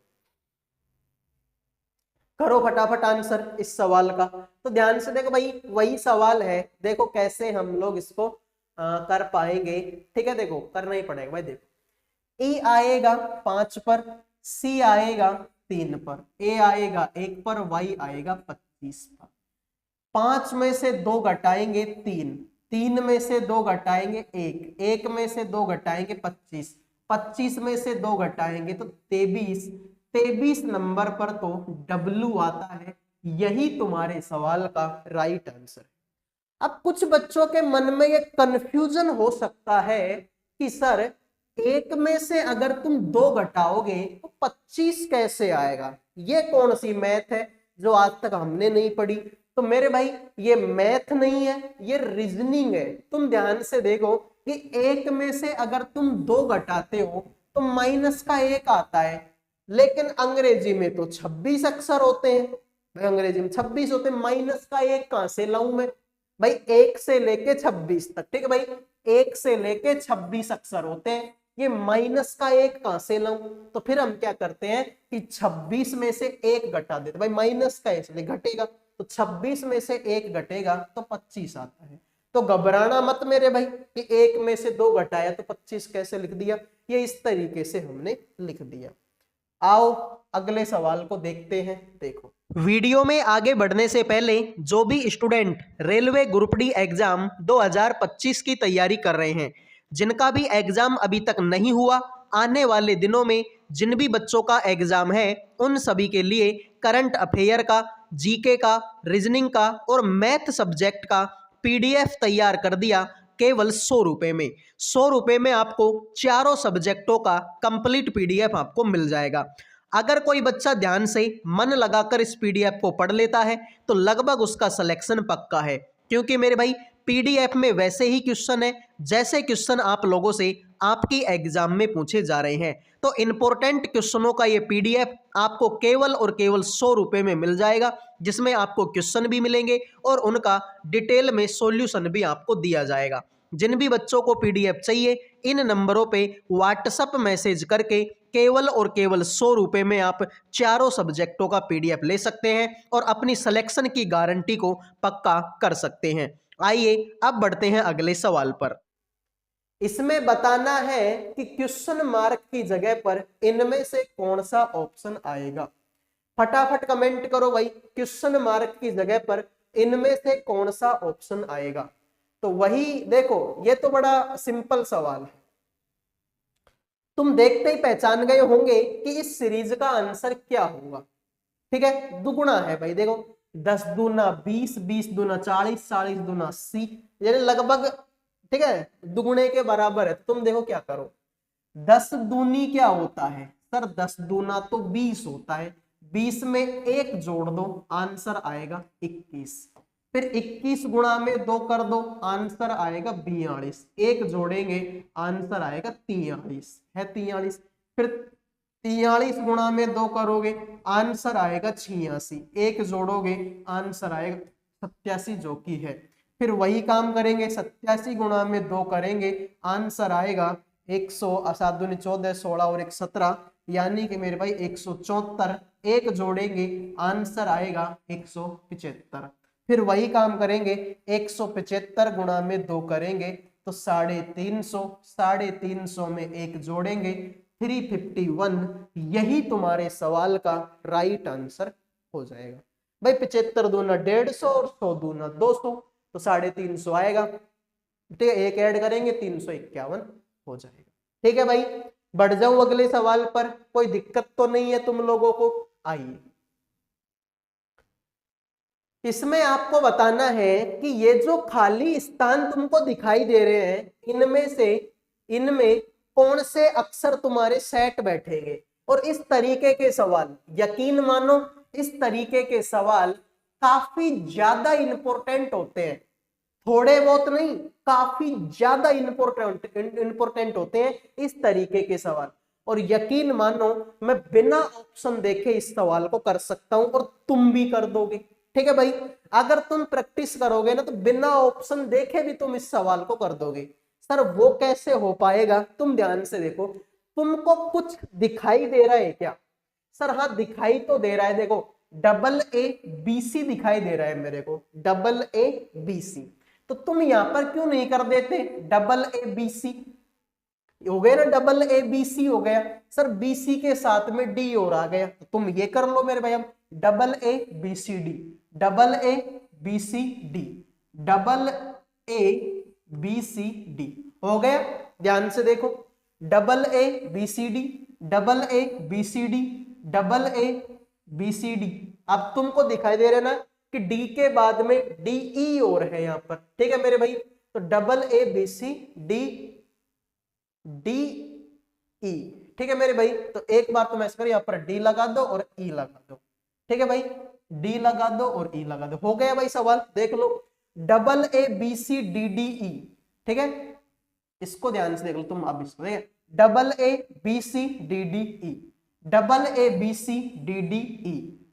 करो फटाफट आंसर इस सवाल का। तो ध्यान से देखो भाई, वही सवाल है, देखो कैसे हम लोग इसको कर पाएंगे। ठीक है, देखो करना ही पड़ेगा भाई। देखो ए आएगा 5 पर, सी आएगा 3 पर, ए आएगा 1 पर, वाई आएगा 25 पर। 5 में से 2 घटाएंगे 3, 3 में से 2 घटाएंगे 1, 1 में से 2 घटाएंगे 25, 25 में से 2 घटाएंगे तो 23, 23 नंबर पर तो W आता है। यही तुम्हारे सवाल का राइट आंसर है। अब कुछ बच्चों के मन में ये कंफ्यूजन हो सकता है कि सर 1 में से अगर तुम 2 घटाओगे तो 25 कैसे आएगा? ये कौन सी मैथ है जो आज तक हमने नहीं पढ़ी? तो मेरे भाई ये मैथ नहीं है, ये रीजनिंग है। तुम ध्यान से देखो कि 1 में से अगर तुम 2 घटाते हो तो माइनस का 1 आता है, लेकिन अंग्रेजी में तो 26 अक्षर होते हैं। भाई अंग्रेजी में 26 होते हैं, माइनस का 1 कहां से लाऊं मैं? भाई 1 से लेके 26 तक। ठीक है भाई, 1 से लेके 26 अक्षर होते हैं, ये माइनस का 1 कहां से लाऊं? तो फिर हम क्या करते हैं कि 26 में से 1 घटा देते। भाई माइनस का इसलिए घटेगा, तो 26 में से 1 घटेगा तो 25 आता है। तो घबराना मत मेरे भाई कि 1 में से 2 घटाया तो 25 कैसे लिख दिया। ये इस तरीके से हमने लिख दिया। आओ अगले सवाल को देखते हैं। देखो वीडियो में आगे बढ़ने से पहले जो भी student railway group D exam 2025 की तैयारी कर रहे हैं, जिनका भी एग्जाम अभी तक नहीं हुआ, आने वाले दिनों में जिन भी बच्चों का एग्जाम है उन सभी के लिए करंट अफेयर का, जीके का, रीजनिंग का और मैथ सब्जेक्ट का पीडीएफ तैयार कर दिया केवल 100 रुपए में। 100 रुपए में आपको चारों सब्जेक्टों का कंप्लीट पीडीएफ आपको मिल जाएगा। अगर कोई बच्चा ध्यान से मन लगाकर इस पीडीएफ को पढ़ लेता है तो लगभग उसका सिलेक्शन पक्का है, क्योंकि मेरे भाई पीडीएफ में वैसे ही क्वेश्चन है जैसे क्वेश्चन आप लोगों से आपकी एग्जाम में पूछे जा रहे हैं। तो इंपॉर्टेंट क्वेश्चनों का ये पीडीएफ आपको केवल और केवल 100 रुपए में मिल जाएगा, जिसमें आपको क्वेश्चन भी मिलेंगे और उनका डिटेल में सॉल्यूशन भी आपको दिया जाएगा। जिन भी बच्चों को पीडीएफ चाहिए इन नंबरों पे व्हाट्सएप मैसेज करके केवल और केवल 100 रुपए में आप चारों सब्जेक्टों का पीडीएफ ले सकते हैं और अपनी सिलेक्शन की गारंटी को पक्का कर सकते हैं। आइए अब बढ़ते हैं अगले सवाल पर। इसमें बताना है कि क्वेश्चन मार्क की जगह पर इनमें से कौन सा ऑप्शन आएगा। फटाफट कमेंट करो भाई, क्वेश्चन मार्क की जगह पर इनमें से कौन सा ऑप्शन आएगा। तो वही देखो, ये तो बड़ा सिंपल सवाल है, तुम देखते ही पहचान गए होंगे कि इस सीरीज का आंसर क्या होगा। ठीक है, दुगुना है भाई। देखो 10 दूना 20, 20 दूना 40, 40 दूना 80, यानी लगभग ठीक है दुगुने के बराबर है। तुम देखो क्या करो, 10 दूनी क्या होता है सर? 10 दूना तो 20 होता है, 20 में 1 जोड़ दो, आंसर आएगा 21। फिर 21 गुणा में 2 कर दो, आंसर आएगा 42। 1 जोड़ेंगे, आंसर आएगा 43 है 43। फिर 43 गुणा में 2 करोगे, आंसर आएगा 86। 1 जोड़ोगे, आंसर आएगा 87 जो कि है। फिर वही काम करेंगे, 87 गुणा में 2 करेंगे, आंसर आएगा 107 दूनी 14, 16 और 1 17, यानी कि मेरे भाई 174। एक जोड़ेंगे, आंसर आएगा 175। फिर वही काम करेंगे, 175 गुणा में 2 करेंगे तो 350, 350 में एक जोड़ेंगे 351। यही तुम्हारे सवाल का राइट आंसर हो जाएगा। भाई 75 दूना 150 और 100 दूना 200, तो 350 आएगा। ठीक है, एक ऐड करेंगे 351 हो जाएगा। ठीक है भाई, बढ़ जाऊं अगले सवाल पर, कोई दिक्कत तो नहीं है तुम लोगों को? आइए, इसमें आपको बताना है कि ये जो खाली स्थान तुमको दिखाई दे रहे हैं, इनमें कौन से अक्षर तुम्हारे सेट बैठेंगे। और इस तरीके के सवाल, यकीन मानो इस तरीके के सवाल काफी ज्यादा इंपॉर्टेंट होते हैं, थोड़े बहुत नहीं, काफी ज्यादा इंपॉर्टेंट होते हैं इस तरीके के सवाल। और यकीन मानो मैं बिना ऑप्शन देखे इस सवाल को कर सकता हूं और तुम भी कर दोगे। ठीक है भाई, अगर तुम प्रैक्टिस करोगे ना तो बिना ऑप्शन देखे भी तुम इस सवाल को कर दोगे। सर वो कैसे हो पाएगा? तुम ध्यान से देखो, तुमको कुछ दिखाई दे रहा है क्या? सर हाँ दिखाई तो दे रहा है, देखो AA BC दिखाई दे रहा है मेरे को, AA BC। तो तुम यहां पर क्यों नहीं कर देते AA BC? हो गया ना, AA BC हो गया। सर BC के साथ में D और आ गया, तो तुम ये कर लो मेरे भाई, अब AA BCD, AA BCD, AA BCD हो गया। ध्यान से देखो, AA BCD, AA BCD, AA BCD। अब तुमको दिखाई दे रहा है ना कि D के बाद में DE और है यहाँ पर। ठीक है मेरे भाई, तो AA BCD DE। ठीक है मेरे भाई, तो एक बार तुम ऐसा करो, यहाँ पर D लगा दो और E लगा दो। ठीक है भाई, D लगा दो और E लगा दो, हो गया भाई सवाल। देख लो, AABCDDE। ठीक है, इसको ध्यान से देख लो तुम, अब इसको देख, AABCDDE, AABCDDE,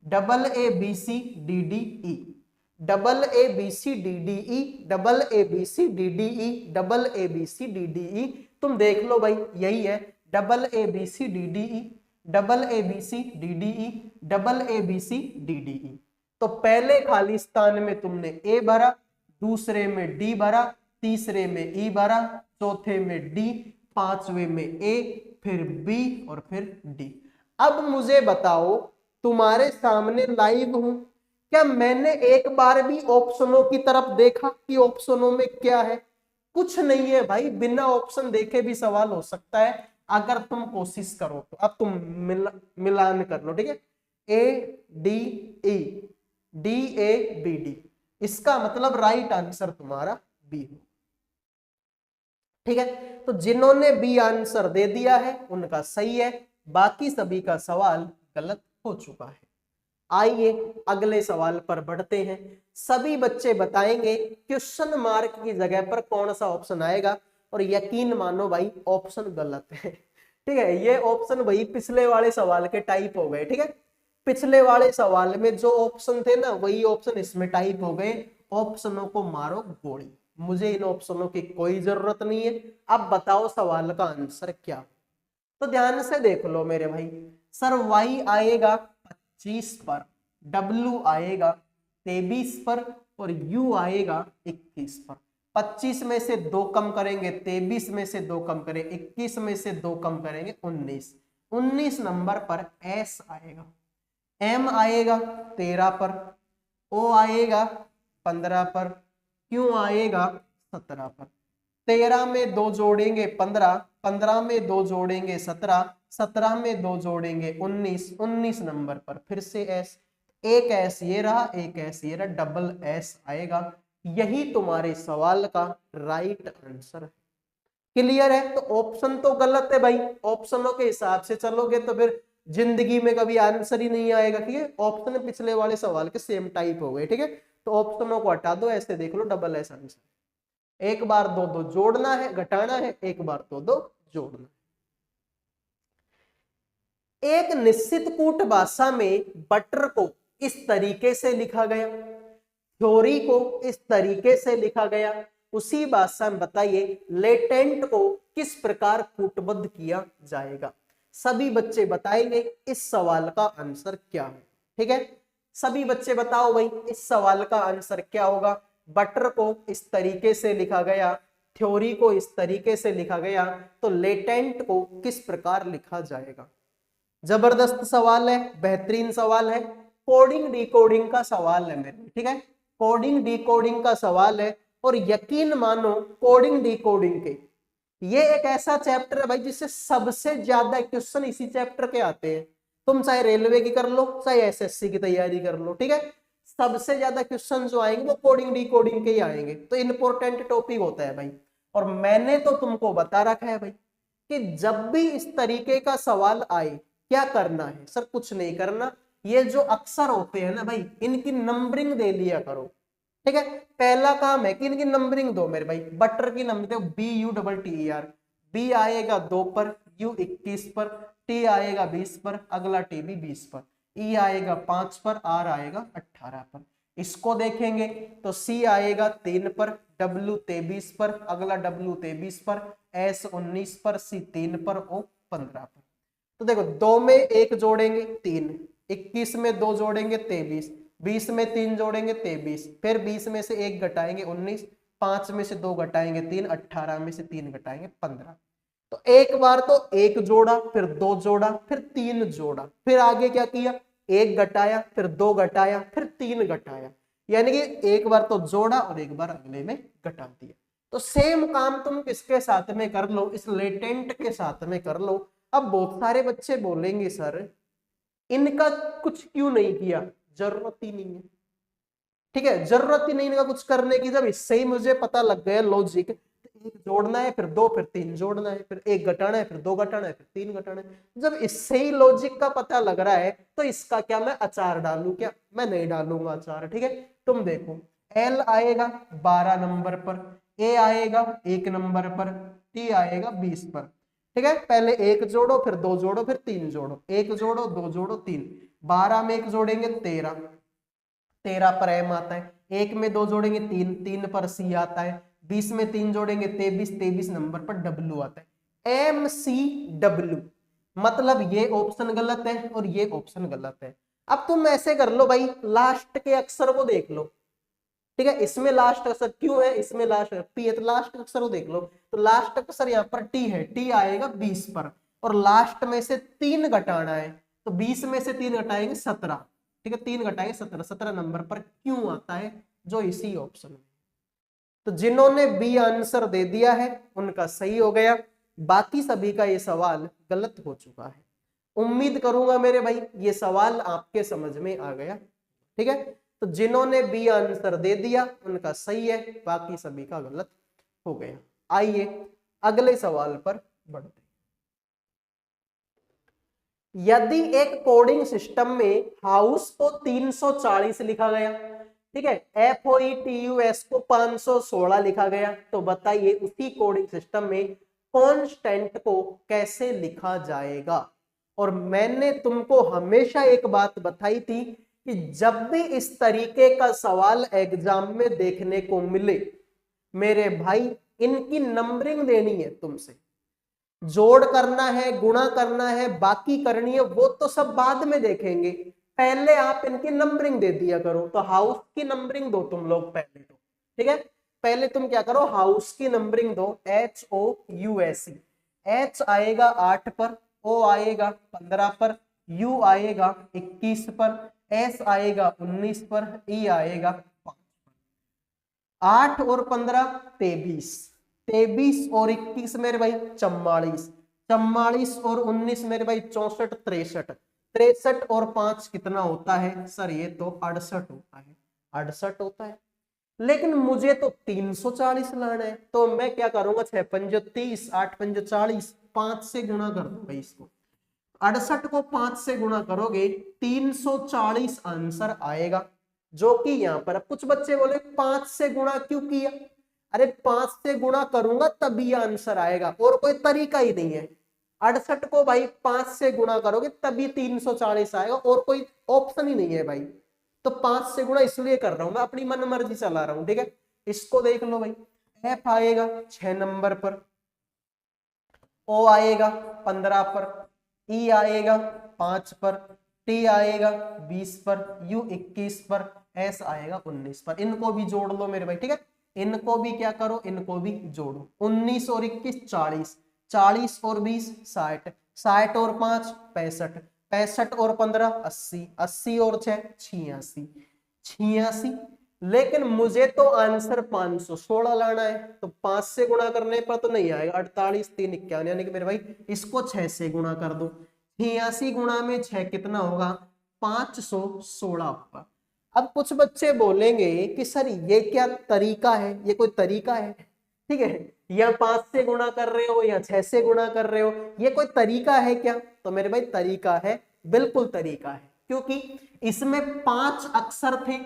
AABCDDE, AABCDDE, AABCDDE, AABCDDE। तुम देख लो भाई, यही है AABCDDE, AABCDDE, AABCDDE। तो पहले खाली स्थान में तुमने A भरा, दूसरे में D भरा, तीसरे में E भरा, चौथे में D, पांचवे में A, फिर B और फिर D। अब मुझे बताओ, तुम्हारे सामने लाइव हूं, क्या मैंने एक बार भी ऑप्शनों की तरफ देखा कि ऑप्शनों में क्या है? कुछ नहीं है भाई, बिना ऑप्शन देखे भी सवाल हो सकता है अगर तुम कोशिश करो तो। अब तुम मिलान कर लो। ठीक है, ADE, DABD, इसका मतलब राइट आंसर तुम्हारा बी हो। ठीक है, तो जिन्होंने बी आंसर दे दिया है उनका सही है, बाकी सभी का सवाल गलत हो चुका है। आइए अगले सवाल पर बढ़ते हैं। सभी बच्चे बताएंगे क्वेश्चन मार्क की जगह पर कौन सा ऑप्शन आएगा, और यकीन मानो भाई ऑप्शन गलत है। ठीक है, ये ऑप्शन भाई पिछले वाले सवाल के टाइप हो गए। ठीक है, पिछले वाले सवाल में जो ऑप्शन थे ना वही ऑप्शन इसमें टाइप हो गए। ऑप्शनों को मारो गोली, मुझे इन ऑप्शनों की कोई जरूरत नहीं है। अब बताओ सवाल का आंसर क्या? तो ध्यान से देख लो मेरे भाई, सर Y आएगा 25 पर, W आएगा 23 पर और U आएगा 21 पर। 25 में से 2 कम करेंगे 23 में से 2 कम करें 21 में से 2 कम करेंगे 19। 19 नंबर पर S आएगा, M आएगा 13 पर, O आएगा 15 पर, Q आएगा 17 पर। 13 में 2 जोड़ेंगे 15, 15 में 2 जोड़ेंगे 17, 17 में 2 जोड़ेंगे 19, 19 नंबर पर फिर से S। एक S ये रहा, एक S ये रहा, डबल S आएगा। यही तुम्हारे सवाल का राइट आंसर है। क्लियर है? तो ऑप्शन तो गलत है भाई, ऑप्शनों के हिसाब से चलोगे तो फिर जिंदगी में कभी आंसर ही नहीं आएगा। ठीक है, ऑप्शन पिछले वाले सवाल के सेम टाइप हो गए। ठीक है, तो ऑप्शनों को हटा दो, ऐसे देख लो डबल S आंसर। एक बार 2 2 जोड़ना है, घटाना है, एक बार 2 2 जोड़ना है। एक निश्चित कूट भाषा में बटर को इस तरीके से लिखा गया, थ्योरी को इस तरीके से लिखा गया, उसी भाषा में बताइए लेटेंट को किस प्रकार कूटबद्ध किया जाएगा। सभी बच्चे बताएंगे इस सवाल का आंसर क्या है। ठीक है, सभी बच्चे बताओ भाई इस सवाल का आंसर क्या होगा। बटर को इस तरीके से लिखा गया, थ्योरी को इस तरीके से लिखा गया, तो लेटेंट को किस प्रकार लिखा जाएगा। जबरदस्त सवाल है, बेहतरीन सवाल है, कोडिंग डिकोडिंग का सवाल है मेरे। ठीक है, कोडिंग डिकोडिंग का सवाल है, और यकीन मानो कोडिंग डिकोडिंग के ये एक ऐसा चैप्टर है भाई जिससे सबसे ज्यादा क्वेश्चन इसी चैप्टर के आते हैं। तुम चाहे रेलवे की कर लो, चाहे एसएससी की तैयारी कर लो, ठीक है, सबसे ज्यादा क्वेश्चन जो आएंगे वो कोडिंग डिकोडिंग के ही आएंगे। तो इंपॉर्टेंट टॉपिक होता है भाई। और मैंने तो तुमको बता रखा है भाई कि जब भी इस तरीके का सवाल आए क्या करना है। सर कुछ नहीं करना, ये जो अक्षर होते हैं ना भाई इनकी नंबरिंग दे लिया करो। ठीक है, पहला काम है कि इनकी नंबरिंग दो मेरे भाई। बटर की नंबरिंग BUTTER, बी आएगा 2 पर, U 21 पर, T आएगा 20 पर, अगला T भी 20 पर, E आएगा 5 पर, R आएगा 18 पर। इसको देखेंगे तो C आएगा 3 पर, W 23 पर, अगला W 23 पर, S 19 पर, C 3 पर, O 15 पर। तो देखो 2 में 1 जोड़ेंगे 3, 21 में 2 जोड़ेंगे 23, 20 में 3 जोड़ेंगे 23, फिर 20 में से 1 घटाएंगे 19, 5 में से 2 घटाएंगे 3, 18 में से 3 घटाएंगे 15। तो एक बार तो 1 जोड़ा, फिर 2 जोड़ा, फिर 3 जोड़ा, फिर आगे क्या किया, 1 घटाया, फिर 2 घटाया, फिर 3 घटाया, यानी कि एक बार तो जोड़ा और एक बार अगले में घटा दिया। तो सेम काम तुम किसके साथ में कर लो, इस लेटेंट के साथ में कर लो। अब बहुत सारे बच्चे बोलेंगे सर इनका कुछ क्यों नहीं किया, जरूरत ही नहीं है। ठीक है, जरूरत ही नहीं इनका कुछ करने की। जब इससे ही मुझे पता लग गया लॉजिक, 1 जोड़ना है, फिर 2, फिर 3 जोड़ना है, फिर 1 घटाना है, फिर 2 घटाना है, फिर 3 घटाना है, जब इससे ही लॉजिक का पता लग रहा है तो इसका क्या मैं अचार डालूं क्या, मैं नहीं डालूंगा अचार। ठीक है, तुम देखो L आएगा 12 नंबर पर, A आएगा 1 नंबर पर, T आएगा 20 पर। ठीक है, पहले 1 जोड़ो, फिर 2 जोड़ो, फिर 3 जोड़ो, 1 जोड़ो, 2 जोड़ो, 3, 12 में 1 जोड़ेंगे 13, 13 पर M आता है, 1 में 2 जोड़ेंगे 3, 3 पर C आता है, 20 में 3 जोड़ेंगे 23, 23 नंबर पर W आता है। MCW, मतलब ये ऑप्शन गलत है और ये ऑप्शन गलत है। अब तुम ऐसे कर लो भाई, लास्ट के अक्षर को देख लो। ठीक है, इसमें लास्ट अक्षर क्यों है, इसमें लास्ट P है, तो लास्ट अक्षर को देख लो। तो लास्ट अक्षर यहाँ पर T है, T आएगा 20 पर, और लास्ट में से 3 घटाना है, तो 20 में से 3 घटाएंगे 17। ठीक है, 3 घटाएंगे 17, 17 नंबर पर क्यों आता है, जो इसी ऑप्शन में। तो जिन्होंने बी आंसर दे दिया है उनका सही हो गया, बाकी सभी का ये सवाल गलत हो चुका है। उम्मीद करूंगा मेरे भाई ये सवाल आपके समझ में आ गया। ठीक है, तो जिन्होंने बी आंसर दे दिया उनका सही है, बाकी सभी का गलत हो गया। आइए अगले सवाल पर बढ़ते। यदि एक कोडिंग सिस्टम में हाउस को 340 लिखा गया, ठीक है, FOETUS को 516 लिखा गया, तो बताइए उसी कोडिंग सिस्टम में कांस्टेंट को कैसे लिखा जाएगा। और मैंने तुमको हमेशा एक बात बताई थी कि जब भी इस तरीके का सवाल एग्जाम में देखने को मिले मेरे भाई, इनकी नंबरिंग देनी है तुमसे। जोड़ करना है, गुणा करना है, बाकी करनी है, वो तो सब बाद में देखेंगे, पहले आप इनकी नंबरिंग दे दिया करो। तो हाउस की नंबरिंग दो तुम लोग पहले तो। ठीक है, पहले तुम क्या करो, हाउस की नंबरिंग दो, HOUSE। H आएगा 8 पर, O आएगा 15 पर, U आएगा 21 पर, S आएगा 19 पर, E आएगा 5 पर। 8 और 15 23, 23 और 21 मेरे भाई 44, 44 और 19 मेरे भाई 64, 63, 63 और 5 कितना होता है सर, ये तो 68 होता है, 68 होता है। लेकिन मुझे तो 340 लाना है, तो मैं क्या करूंगा, 6 पंजे 30, 8 पंजे 40, 5 से गुणा कर दो भाई इसको। 68 को 5 से गुणा करोगे 340 आंसर आएगा, जो कि यहाँ पर। अब कुछ बच्चे बोले 5 से गुणा क्यों किया, अरे 5 से गुणा करूंगा तभी आंसर आएगा, और कोई तरीका ही नहीं है। 68 को भाई 5 से गुणा करोगे तभी 340 आएगा, और कोई ऑप्शन ही नहीं है भाई। तो 5 से गुणा इसलिए कर रहा हूं, मैं अपनी मन मर्जी चला रहा हूं, ठीक है। इसको देख लो भाई, एफ आएगा 6 नंबर पर, ओ आएगा 15 पर, ई आएगा 5 पर, टी आएगा 20 पर, यू 21 पर, एस आएगा 19 पर। इनको भी जोड़ लो मेरे भाई, ठीक है। इनको भी क्या करो, इनको भी जोड़ो। 19 और 21 40, 40 और 20 60, 60 और 5 65, 65 और 15 80, 80 और 6 86, 86। लेकिन मुझे तो आंसर 516 लाना है, तो 5 से गुणा करने पर तो नहीं आएगा। 48 3 51, यानी कि मेरे भाई इसको 6 से गुणा कर दो। 86 गुणा में 6 कितना होगा, 516 होगा। अब कुछ बच्चे बोलेंगे कि सर ये क्या तरीका है, ये कोई तरीका है, ठीक है, या 5 से गुणा कर रहे हो या 6 से गुणा कर रहे हो, ये कोई तरीका है क्या? तो मेरे भाई तरीका है, बिल्कुल तरीका है, क्योंकि इसमें 5 अक्षर थे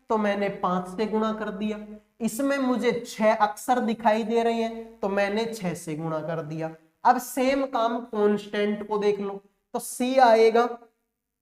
तो मैंने 5 से गुणा कर दिया। इसमें मुझे 6 अक्षर दिखाई दे रहे हैं तो मैंने 6 से गुणा कर दिया। अब सेम काम कांस्टेंट को देख लो, तो सी आएगा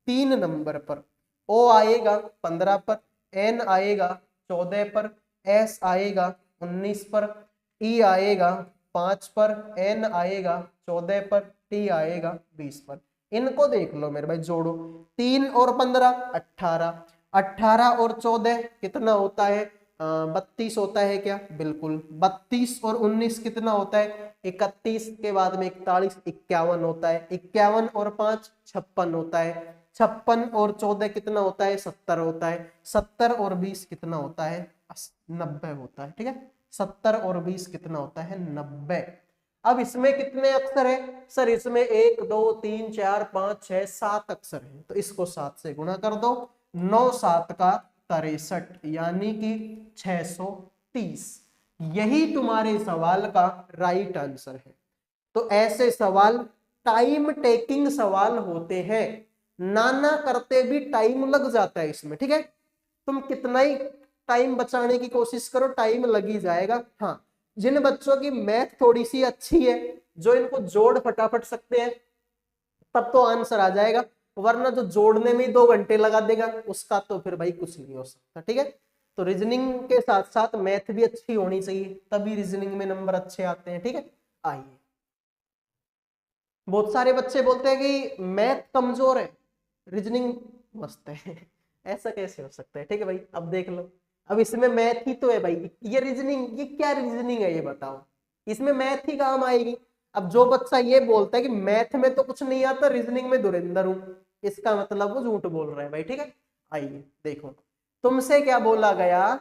3 नंबर पर, ओ आएगा 15 पर, एन आएगा 14 पर, एस आएगा 19 पर, ई आएगा 5 पर, एन आएगा 14 पर, टी आएगा 20 पर। इनको देख लो मेरे भाई, जोड़ो। 3 और 15 18, 18 और 14 कितना होता है, 32 होता है क्या? बिल्कुल। 32 और 19 कितना होता है, 31 के बाद में 41 51 होता है। 51 और 5 56 होता है। 56 और 14 कितना होता है, 70 होता है। 70 और 20 कितना होता है, 90 होता है, ठीक है। 70 और 20 कितना होता है, 90। अब इसमें कितने अक्षर है सर? इसमें 1 2 3 4 5 6 7 अक्षर है, तो इसको 7 से गुणा कर दो। 9 7 का 63, यानी कि 630। यही तुम्हारे सवाल का राइट आंसर है। तो ऐसे सवाल टाइम टेकिंग सवाल होते हैं, नाना करते भी टाइम लग जाता है इसमें, ठीक है। तुम कितना ही टाइम बचाने की कोशिश करो, टाइम लग ही जाएगा। हाँ, जिन बच्चों की मैथ थोड़ी सी अच्छी है, जो इनको जोड़ फटाफट सकते हैं, तब तो आंसर आ जाएगा। वरना जो जोड़ने में 2 घंटे लगा देगा, उसका तो फिर भाई कुछ नहीं हो सकता, ठीक है। तो रीजनिंग के साथ साथ मैथ भी अच्छी होनी चाहिए, तभी रीजनिंग में नंबर अच्छे आते हैं, ठीक है। आइए, बहुत सारे बच्चे बोलते हैं कि मैथ कमजोर है, रीजनिंग मस्त है। ऐसा कैसे हो सकता है? ठीक है भाई, अब देख लो, अब इसमें मैथ ही तो है भाई, ये रीजनिंग, ये क्या रीजनिंग है ये बताओ, इसमें मैथ ही काम आएगी। अब जो बच्चा ये बोलता है कि मैथ में तो कुछ नहीं आता, रीजनिंग में धुरंधर हूं, इसका मतलब वो झूठ बोल रहा है भाई, ठीक है। आइए देखो, तुमसे क्या बोला गया,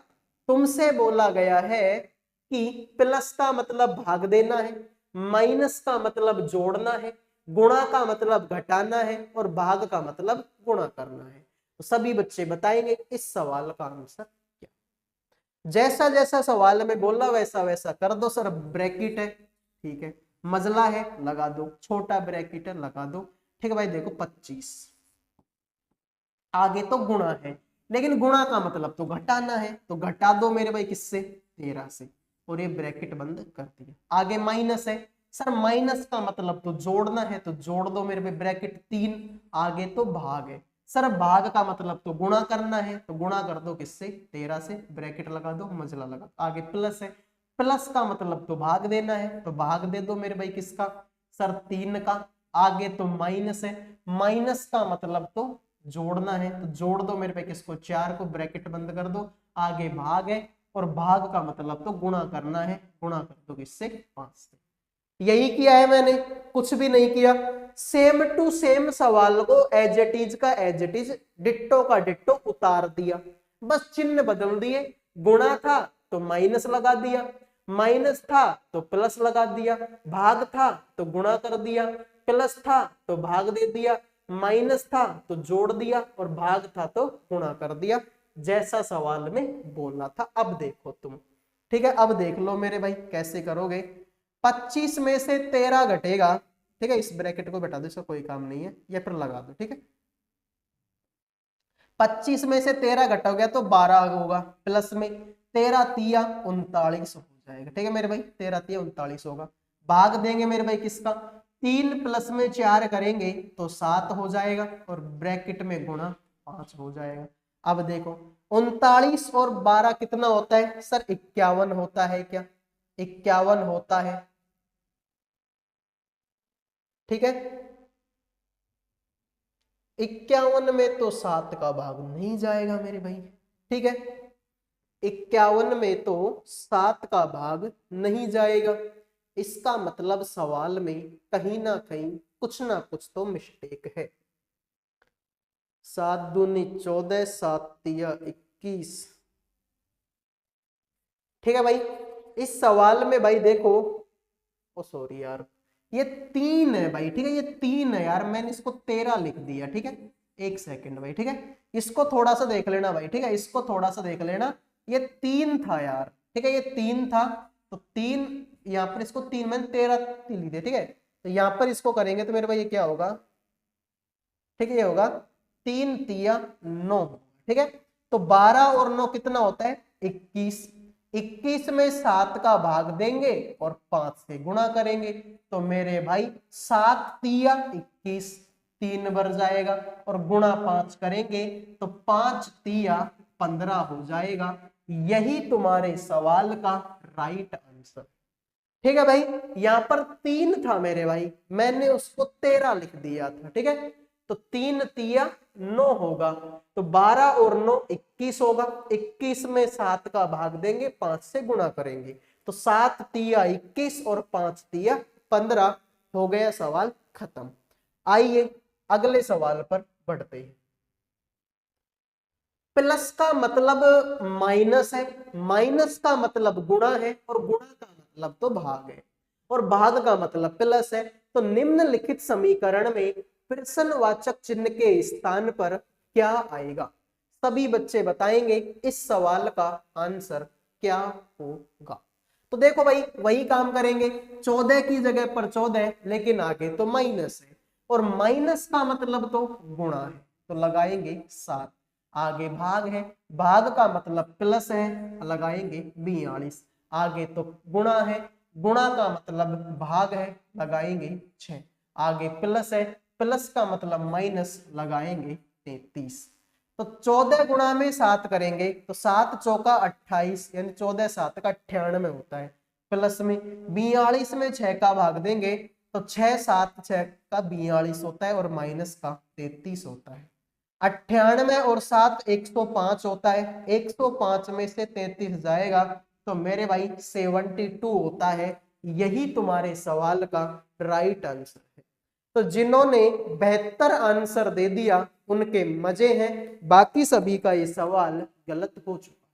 तुमसे बोला गया है कि प्लस का मतलब भाग देना है, माइनस का मतलब जोड़ना है, गुणा का मतलब घटाना है, और भाग का मतलब गुणा करना है। तो सभी बच्चे बताएंगे इस सवाल का आंसर क्या। जैसा जैसा सवाल में बोला वैसा वैसा कर दो। सर ब्रैकेट है, ठीक है, मजला है लगा दो, छोटा ब्रैकेट है लगा दो, ठीक है भाई। देखो 25, आगे तो गुणा है, लेकिन गुणा का मतलब तो घटाना है, तो घटा दो मेरे भाई किससे, 13 से, और ये ब्रैकेट बंद कर दिया। आगे माइनस है, सर माइनस का मतलब तो जोड़ना है, तो जोड़ दो मेरे भाई ब्रैकेट 3, आगे तो भाग है। सर भाग का मतलब तो गुणा करना है, तो गुणा कर दो किससे, 13 से, ब्रैकेट लगा दो, मजला लगा। आगे प्लस है, प्लस का मतलब तो भाग देना है, तो भाग दे दो मेरे भाई किसका, सर 3 का। आगे तो माइनस है, माइनस का मतलब तो जोड़ना है, तो जोड़ दो मेरे पे किसको, 4 को, ब्रैकेट बंद कर दो। आगे भाग है, और भाग का मतलब तो गुणा करना है, गुणा कर दो किससे, 5 से। यही किया है मैंने, कुछ भी नहीं किया। सेम टू सेम सवाल को एज इट इज का एज इट इज, डिट्टो का डिट्टो उतार दिया, बस चिन्ह बदल दिए। गुणा था तो माइनस लगा दिया, माइनस था तो प्लस लगा दिया, भाग था तो गुणा कर दिया, प्लस था तो भाग दे दिया, माइनस था तो जोड़ दिया, और भाग था तो गुणा कर दिया, जैसा सवाल में बोला था। अब देखो तुम, ठीक है, अब देख लो मेरे भाई कैसे करोगे। 25 में से 13 घटेगा, ठीक है, इस ब्रैकेट को बेटा दो, इसका कोई काम नहीं है, या फिर लगा दो, ठीक है। 25 में से 13 घटा गया तो 12 होगा, प्लस में 13 तिया 39 हो जाएगा, ठीक है मेरे भाई, 13 तिया 39 होगा। भाग देंगे मेरे भाई किसका, 3 प्लस में 4 करेंगे तो 7 हो जाएगा, और ब्रैकेट में गुणा 5 हो जाएगा। अब देखो 39 और 12 कितना होता है सर? 51 होता है क्या? 51 होता है, ठीक है। 51 में तो 7 का भाग नहीं जाएगा मेरे भाई, ठीक है। 51 में तो 7 का भाग नहीं जाएगा। इसका मतलब सवाल में कहीं ना कुछ तो मिस्टेक है। 7 दूनी 14, 7 तिया 21, ठीक है भाई। इस सवाल में भाई देखो, ओ सॉरी यार, ये 3 है भाई, ठीक है, ये 3 है यार, मैंने इसको 13 लिख दिया, ठीक है। एक सेकंड भाई, ठीक है, इसको थोड़ा सा देख लेना भाई, ठीक है, इसको थोड़ा सा देख लेना। ये 3 था यार, ठीक है, ये 3 था, तो 3 यहाँ पर, इसको 3 मैंने 13 ली थी, ठीक है। तो यहाँ पर इसको करेंगे तो मेरे भाई ये क्या होगा, ठीक है, ये होगा 3 तिया 9, ठीक है। तो 12 और 9 कितना होता है? 21। 21 में 7 का भाग देंगे और 5 से गुणा करेंगे, तो मेरे भाई 7 तिया 21, 3 बढ़ जाएगा, और गुणा 5 करेंगे तो 5 तिया 15 हो जाएगा। यही तुम्हारे सवाल का राइट आंसर, ठीक है भाई। यहां पर 3 था मेरे भाई, मैंने उसको 13 लिख दिया था, ठीक है। तो 3 तिया 9 होगा, तो 12 और 9 21 होगा। 21 में 7 का भाग देंगे, 5 से गुणा करेंगे, तो 7 तिया 21 और 5 तिया 15 हो गया, सवाल खत्म। आइए अगले सवाल पर बढ़ते हैं। प्लस का मतलब माइनस है, माइनस का मतलब गुणा है, और गुणा का मतलब तो भाग है, और भाग का मतलब प्लस है। तो निम्नलिखित समीकरण में प्रश्नवाचक चिन्ह के स्थान पर क्या आएगा? सभी बच्चे बताएंगे इस सवाल का आंसर क्या होगा। तो देखो भाई, वही काम करेंगे, 14 की जगह पर 14, लेकिन आगे तो माइनस है, और माइनस का मतलब तो गुणा है, तो लगाएंगे 7। आगे भाग है, भाग का मतलब प्लस है, लगाएंगे 42। आगे तो गुणा है, गुणा का मतलब भाग है, लगाएंगे 6। आगे प्लस है, प्लस का मतलब माइनस, लगाएंगे 33। तो 14 गुणा में 7 करेंगे तो 7 चौका 28, यानी 14 7 का 98 होता है। प्लस में 42 में 6 का भाग देंगे तो 6 7 6 का 42 होता है, और माइनस का 33 होता है। 98 और 7 105 होता है, 105 में से 33 जाएगा तो मेरे भाई 72 होता है। यही तुम्हारे सवाल का राइट आंसर है। तो जिन्होंने बेहतर आंसर दे दिया उनके मजे हैं, बाकी सभी का ये सवाल गलत हो चुका।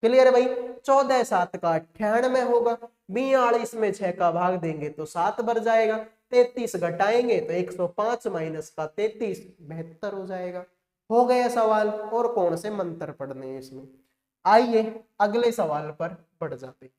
क्लियर है भाई? 14 7 का 98 होगा, 42 में 6 का भाग देंगे तो 7 बढ़ जाएगा, 33 घटाएंगे तो 105 माइनस का 33 72 हो जाएगा। हो गया सवाल, और कौन से मंत्र पढ़ने हैं इसमें। आइए अगले सवाल पर बढ़ जाते हैं।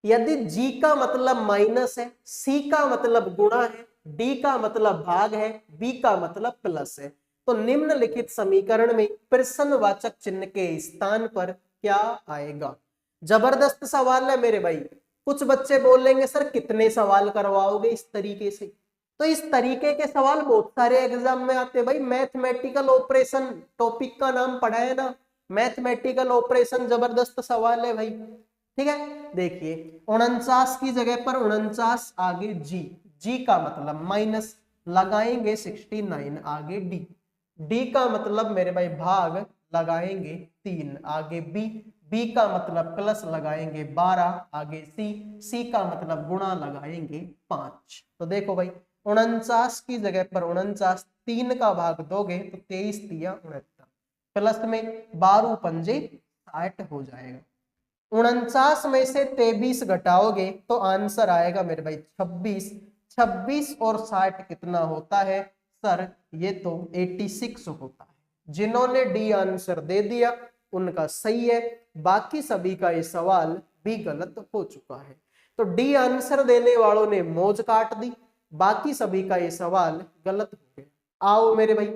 यदि G का मतलब माइनस है, C का मतलब गुणा है, D का मतलब भाग है, B का मतलब प्लस है, तो निम्नलिखित समीकरण में प्रश्नवाचक चिन्ह के स्थान पर क्या आएगा? जबरदस्त सवाल है मेरे भाई। कुछ बच्चे बोलेंगे सर कितने सवाल करवाओगे इस तरीके से, तो इस तरीके के सवाल बहुत सारे एग्जाम में आते हैं भाई। मैथमेटिकल ऑपरेशन टॉपिक का नाम पढ़ा है ना, मैथमेटिकल ऑपरेशन जबरदस्त सवाल है भाई, ठीक है। देखिए 49 की जगह पर 49, आगे जी का मतलब माइनस, लगाएंगे 69, आगे डी का मतलब मेरे भाई भाग, लगाएंगे 3, आगे बी का मतलब प्लस, लगाएंगे 12, आगे सी का मतलब गुणा, लगाएंगे 5। तो देखो भाई 49 की जगह पर 49, 3 का भाग दोगे तो 23 तिया 69, प्लस में 12 पंजे 60 हो जाएगा। 49 में से 23 घटाओगे तो आंसर आएगा मेरे भाई 26। 26 और 60 कितना होता है सर? ये तो 86 होता है। जिन्होंने डी आंसर दे दिया उनका सही है, बाकी सभी का ये सवाल भी गलत हो चुका है। तो डी आंसर देने वालों ने मौज काट दी, बाकी सभी का ये सवाल गलत हो गया। आओ मेरे भाई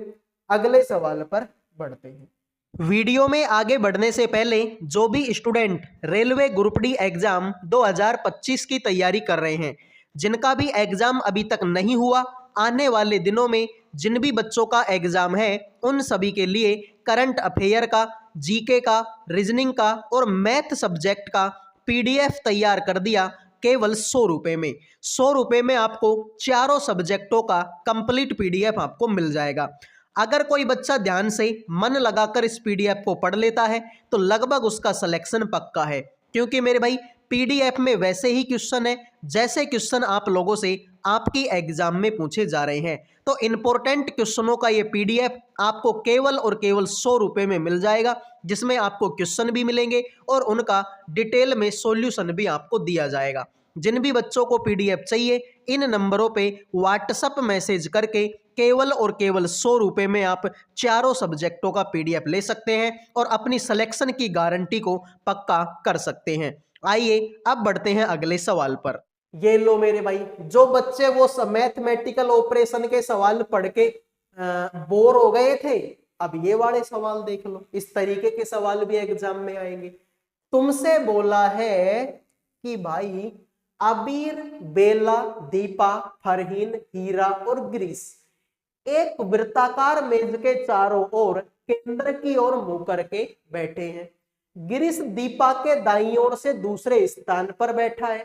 अगले सवाल पर बढ़ते हैं। वीडियो में आगे बढ़ने से पहले जो भी student railway group D exam 2025 की तैयारी कर रहे हैं, जिनका भी एग्जाम अभी तक नहीं हुआ, आने वाले दिनों में जिन भी बच्चों का एग्जाम है उन सभी के लिए करंट अफेयर का, जीके का, रीजनिंग का और मैथ सब्जेक्ट का पीडीएफ तैयार कर दिया केवल 100 रुपए में। 100 रुपए में आपको चारों सब्जेक्टों का कंप्लीट पीडीएफ आपको मिल जाएगा। अगर कोई बच्चा ध्यान से मन लगाकर इस पीडीएफ को पढ़ लेता है तो लगभग उसका सिलेक्शन पक्का है, क्योंकि मेरे भाई पीडीएफ में वैसे ही क्वेश्चन है जैसे क्वेश्चन आप लोगों से आपकी एग्जाम में पूछे जा रहे हैं। तो इंपॉर्टेंट क्वेश्चनों का ये पीडीएफ आपको केवल और केवल 100 रुपए में मिल जाएगा, जिसमें आपको क्वेश्चन भी मिलेंगे और उनका डिटेल में सॉल्यूशन भी आपको दिया जाएगा। जिन भी बच्चों को पीडीएफ चाहिए इन नंबरों पे व्हाट्सएप मैसेज करके केवल और केवल 100 रुपए में आप चारों सब्जेक्टों का पीडीएफ ले सकते हैं और अपनी सिलेक्शन की गारंटी को पक्का कर सकते हैं। आइए अब बढ़ते हैं अगले सवाल पर। ये लो मेरे भाई, जो बच्चे वो मैथमेटिकल ऑपरेशन के सवाल पढ़ के बोर हो गए थे, अब ये वाले सवाल देख लो। इस तरीके के सवाल भी एग्जाम में आएंगे। तुमसे बोला है कि भाई अबीर, बेला, दीपा, फरहीन, हीरा और ग्रीस एक वृत्ताकार मेज के चारों ओर केंद्र की ओर मुंह करके बैठे हैं। गिरीश दीपा के दाईं ओर से दूसरे स्थान पर बैठा है।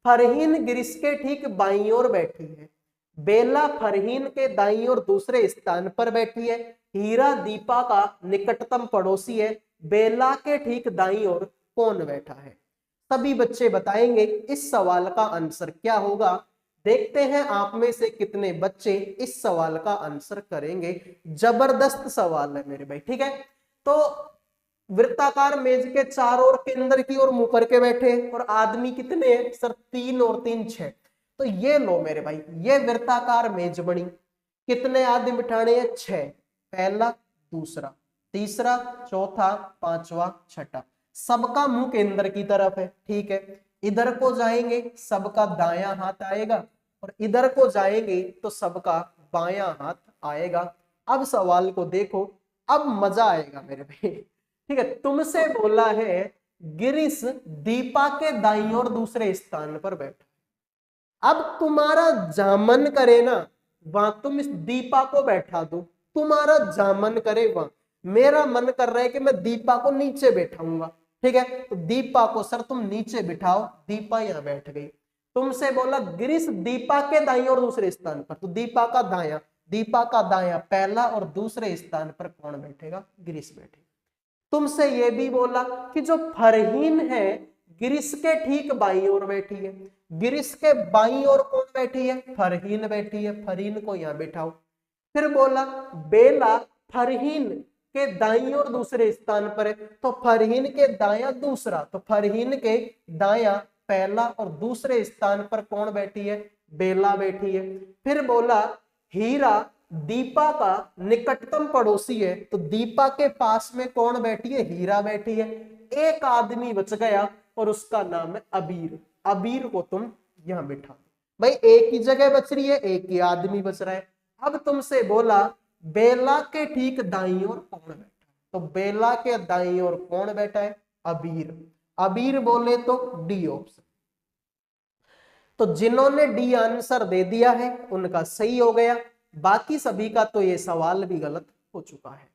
फरहीन गिरीश के ठीक बाईं ओर बैठी है। बेला फरहीन के दाईं ओर दूसरे स्थान पर बैठी है। हीरा दीपा का निकटतम पड़ोसी है। बेला के ठीक दाईं ओर कौन बैठा है? सभी बच्चे बताएंगे इस सवाल का आंसर क्या होगा। देखते हैं आप में से कितने बच्चे इस सवाल का आंसर करेंगे। जबरदस्त सवाल है मेरे भाई, ठीक है। तो वृत्ताकार मेज के चारों ओर केंद्र की ओर मुंह करके बैठे हैं और आदमी कितने हैं सर? 3 और 3 6। तो ये लो मेरे भाई, ये वृत्ताकार मेज बनी। कितने आदमी बिठाने हैं? 6। पहला, दूसरा, तीसरा, चौथा, पांचवा, छठा। सबका मुंह केंद्र की तरफ है, ठीक है। इधर को जाएंगे सबका दायां हाथ आएगा और इधर को जाएंगे तो सबका बायां हाथ आएगा। अब सवाल को देखो, अब मजा आएगा मेरे भाई, ठीक है। तुमसे बोला है गिरीश दीपा के दाईं ओर दूसरे स्थान पर बैठा। अब तुम्हारा जामन करे ना वहां तुम इस दीपा को बैठा दो, तुम्हारा जामन करे वहां। मेरा मन कर रहा है कि मैं दीपा को नीचे बैठाऊंगा, ठीक है। तो दीपा को सर तुम नीचे बिठाओ, दीपा यहां बैठ गई। तुमसे बोला गिरीश दीपा के दाईं और दूसरे स्थान पर, तो दीपा का दायां पहला और दूसरे स्थान पर कौन बैठेगा? गिरीश बैठेगा। तुमसे यह भी बोला कि जो फरहीन है गिरीश के ठीक बाईं ओर बैठी है। गिरीश के बाईं ओर कौन बैठी है? फरहीन बैठी है। फरहीन को यहां बैठाओ। फिर बोला बेला फरहीन के दाईं ओर दूसरे स्थान पर है, तो फरहीन के दायां दूसरा, तो फरहीन के दायां पहला और दूसरे स्थान पर कौन बैठी है? बेला बैठी है। फिर बोला हीरा दीपा का निकटतम पड़ोसी है, तो दीपा के पास में कौन बैठी है? हीरा बैठी है। एक आदमी बच गया और उसका नाम है अबीर। अबीर को तुम यहां बिठा दो। भाई एक ही जगह बच रही है, एक ही आदमी बच रहा है। अब तुमसे बोला बेला के ठीक दाईं ओर कौन बैठा है? तो बेला के दाईं ओर कौन बैठा है? अबीर। अबीर बोले तो डी ऑप्शन। तो जिन्होंने डी आंसर दे दिया है उनका सही हो गया, बाकी सभी का तो ये सवाल भी गलत हो चुका है।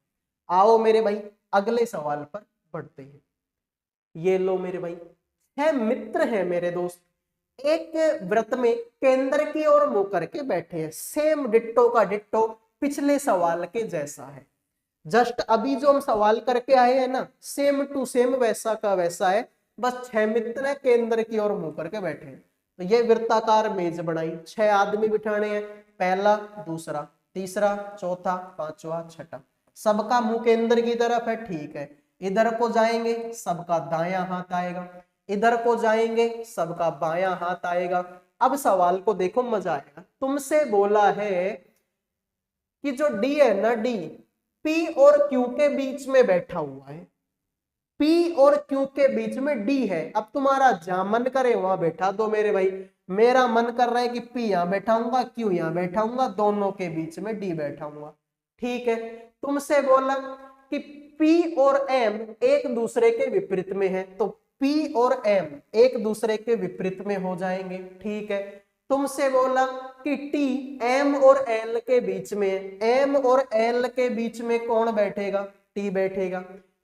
आओ मेरे भाई अगले सवाल पर बढ़ते हैं। ये लो मेरे भाई, 6 मित्र हैं मेरे दोस्त, एक व्रत में केंद्र की ओर मुंह करके बैठे हैं। सेम डिट्टो का डिट्टो पिछले सवाल के जैसा है। जस्ट अभी जो हम सवाल करके आए हैं ना, सेम टू सेम वैसा का वैसा है, बस 6 मित्र केंद्र की ओर मुंह करके बैठे हैं। तो ये वृत्ताकार मेज बनाई, 6 आदमी बिठाने हैं, पहला, दूसरा, तीसरा, चौथा, पांचवा, छठा। सबका मुंह केंद्र की तरफ है, ठीक है। इधर को जाएंगे सबका दायां हाथ आएगा, इधर को जाएंगे सबका बायां हाथ आएगा। अब सवाल को देखो, मजा आएगा। तुमसे बोला है कि जो डी है ना, डी पी और क्यू के बीच में बैठा हुआ है। पी और क्यू के बीच में डी है। अब तुम्हारा जहां मन करे वहां बैठा दो मेरे भाई। मेरा मन कर रहा है कि पी यहां बैठाऊंगा, क्यू यहां बैठाऊंगा, दोनों के बीच में डी बैठाऊंगा, ठीक है। तुमसे बोला कि पी और एम एक दूसरे के विपरीत में है, तो पी और एम एक दूसरे के विपरीत में हो जाएंगे, ठीक है। तुमसे बोला कि टी एम और एल के बीच में, एम और एल के बीच में कौन बैठेगा, टी बैठेगा।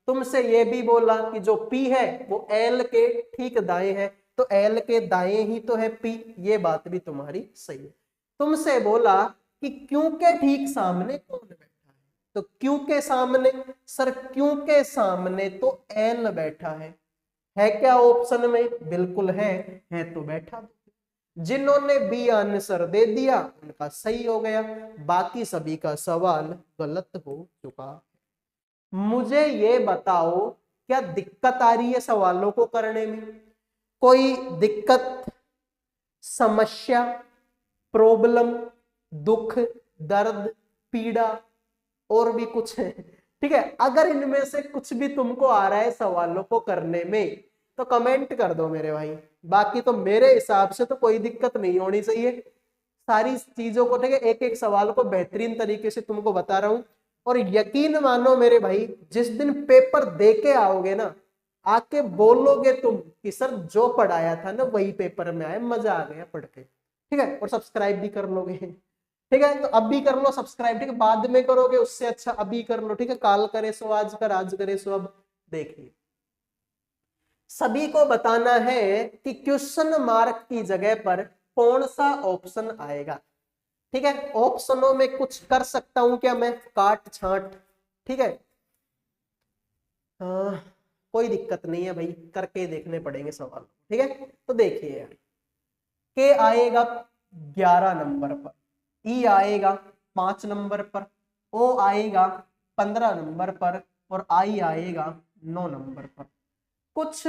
तुमसे ये भी बोला कि जो पी है वो एल के ठीक दाएं है, तो एल के दाएं ही तो है पी, ये बात भी तुम्हारी सही है। तुमसे बोला कि क्यू के ठीक सामने कौन बैठा है, तो क्यू के सामने, सर क्यू के सामने तो एल बैठा है क्या ऑप्शन में, बिल्कुल है तो बैठा दो। जिन्होंने बी आंसर दे दिया उनका सही हो गया, बाकी सभी का सवाल गलत हो चुका। मुझे ये बताओ क्या दिक्कत आ रही है सवालों को करने में, कोई दिक्कत, समस्या, प्रॉब्लम, दुख, दर्द, पीड़ा और भी कुछ है, ठीक है। अगर इनमें से कुछ भी तुमको आ रहा है सवालों को करने में तो कमेंट कर दो मेरे भाई, बाकी तो मेरे हिसाब से तो कोई दिक्कत नहीं होनी चाहिए। सारी चीजों को, ठीक है, एक एक सवाल को बेहतरीन तरीके से तुमको बता रहा हूं। और यकीन मानो मेरे भाई, जिस दिन पेपर दे के आओगे ना, आके बोलोगे तुम कि सर जो पढ़ाया था ना वही पेपर में आया, मजा आ गया पढ़ के, ठीक है। और सब्सक्राइब भी कर लोगे, ठीक है। तो अभी कर लो सब्सक्राइब, ठीक है, बाद में करोगे उससे अच्छा अभी कर लो, ठीक है। काल करे सो आज कर, आज करे सो अब। देखिए सभी को बताना है कि क्वेश्चन मार्क की जगह पर कौन सा ऑप्शन आएगा, ठीक है। ऑप्शनों में कुछ कर सकता हूं क्या मैं, काट छांट, ठीक है। कोई दिक्कत नहीं है भाई, करके देखने पड़ेंगे सवाल, ठीक है। तो देखिए के आएगा 11 नंबर पर, ई आएगा 5 नंबर पर, ओ आएगा 15 नंबर पर और आई आएगा 9 नंबर पर। कुछ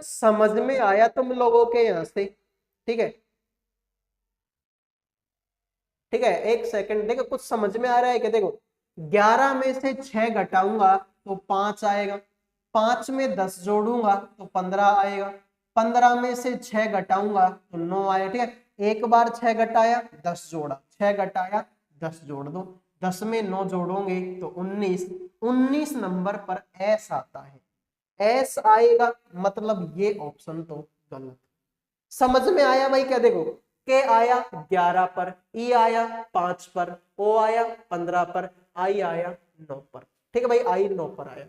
समझ में आया तुम लोगों के यहां से, ठीक है, ठीक है। एक सेकंड, देखो कुछ समझ में आ रहा है क्या, देखो 11 में से 6 घटाऊंगा तो 5 आएगा, 5 में 10 जोड़ूंगा तो 15 आएगा, 15 में से 6 घटाऊंगा तो 9 आएगा, ठीक है। एक बार 6 घटाया 10 जोड़ा, 6 घटाया 10 जोड़ दो, 10 में 9 जोड़ोगे तो 19, 19 नंबर पर एस आता है, एस आएगा, मतलब ये ऑप्शन तो गलत। समझ में आया भाई क्या, देखो के आया 11 पर, ई आया 5 पर, ओ आया 15 पर, आई आया 9 पर, ठीक है भाई, आई 9 पर आया।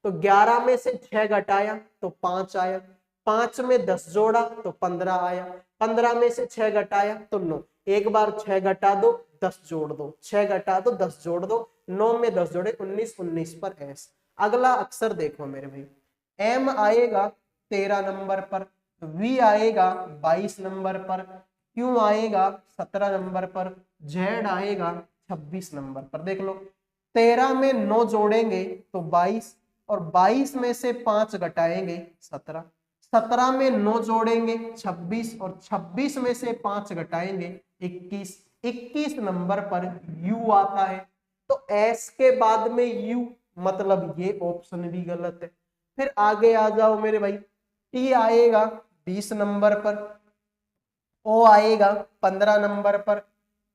तो 11 में से 6 घटाया तो 5 आया, 5 में 10 जोड़ा तो 15 आया, 15 में से 6 घटाया तो 9, एक बार 6 घटा दो 10 जोड़ दो, 6 घटा दो 10 जोड़ दो, 9 में 10 जोड़े 19, 19 पर एस। अगला अक्षर देखो मेरे भाई, एम आएगा 13 नंबर पर, वी आएगा 22 नंबर पर, क्यू आएगा 17 नंबर पर, जेड आएगा 26 नंबर पर। देख लो 13 में 9 जोड़ेंगे तो 22, और 22 में से 5 घटाएंगे 17, 17 में 9 जोड़ेंगे 26, और 26 में से 5 घटाएंगे 21, 21 नंबर पर यू आता है। तो एस के बाद में यू, मतलब ये ऑप्शन भी गलत है। फिर आगे आ जाओ मेरे भाई, टी आएगा 20 नंबर पर, ओ आएगा 15 नंबर पर,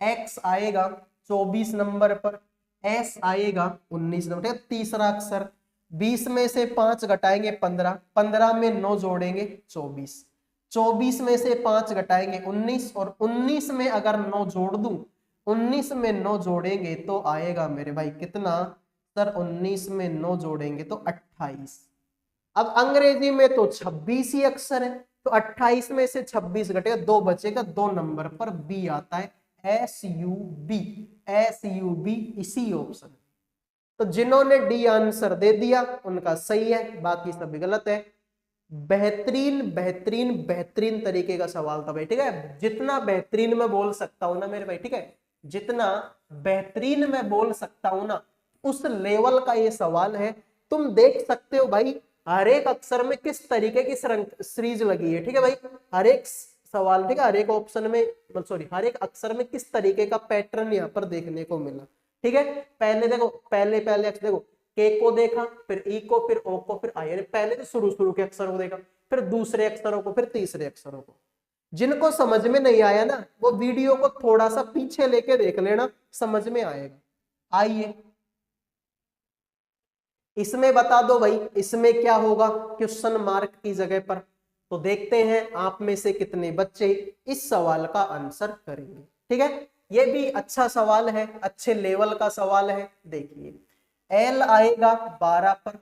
एक्स आएगा 24 नंबर पर, एस आएगा 19 नंबर। तीसरा अक्षर, 20 में से 5 घटाएंगे 15, 15 में 9 जोड़ेंगे 24, 24 में से 5 घटाएंगे 19, और 19 में अगर 9 जोड़ दूं, 19 में 9 जोड़ेंगे तो आएगा मेरे भाई कितना, सर 19 में 9 जोड़ेंगे तो 28। अब अंग्रेजी में तो 26 ही अक्षर है, तो 28 में से 26 घटेगा, 2 बचेगा, 2 नंबर पर बी आता है, SUB, SUB इसी ऑप्शन। तो जिन्होंने डी आंसर दे दिया उनका सही है, बाकी सब गलत है। बेहतरीन बेहतरीन बेहतरीन तरीके का सवाल था भाई, ठीक है। जितना बेहतरीन मैं बोल सकता हूं ना मेरे भाई, ठीक है, जितना बेहतरीन मैं बोल सकता हूं ना उस लेवल का ये सवाल है। तुम देख सकते हो भाई हर एक अक्षर में किस तरीके की सीरीज लगी है, ठीक है भाई। हर एक सवाल, ठीक है, हर एक ऑप्शन में, सॉरी, हर एक अक्षर में किस तरीके का पैटर्न यहाँ पर देखने को मिला, ठीक है। पहले देखो, पहले अक्षर देखो, के को देखा, फिर ई को, फिर ओ को, फिर आई, पहले तो शुरू के अक्षरों को देखा, फिर दूसरे अक्षरों को, फिर तीसरे अक्षरों को। जिनको समझ में नहीं आया ना वो वीडियो को थोड़ा सा पीछे लेके देख लेना, समझ में आएगा। आइए इसमें बता दो भाई, इसमें क्या होगा क्वेश्चन मार्क की जगह पर, तो देखते हैं आप में से कितने बच्चे इस सवाल का आंसर करेंगे। ठीक है, ये भी अच्छा सवाल है, अच्छे लेवल का सवाल है। देखिए, एल आएगा 12 पर,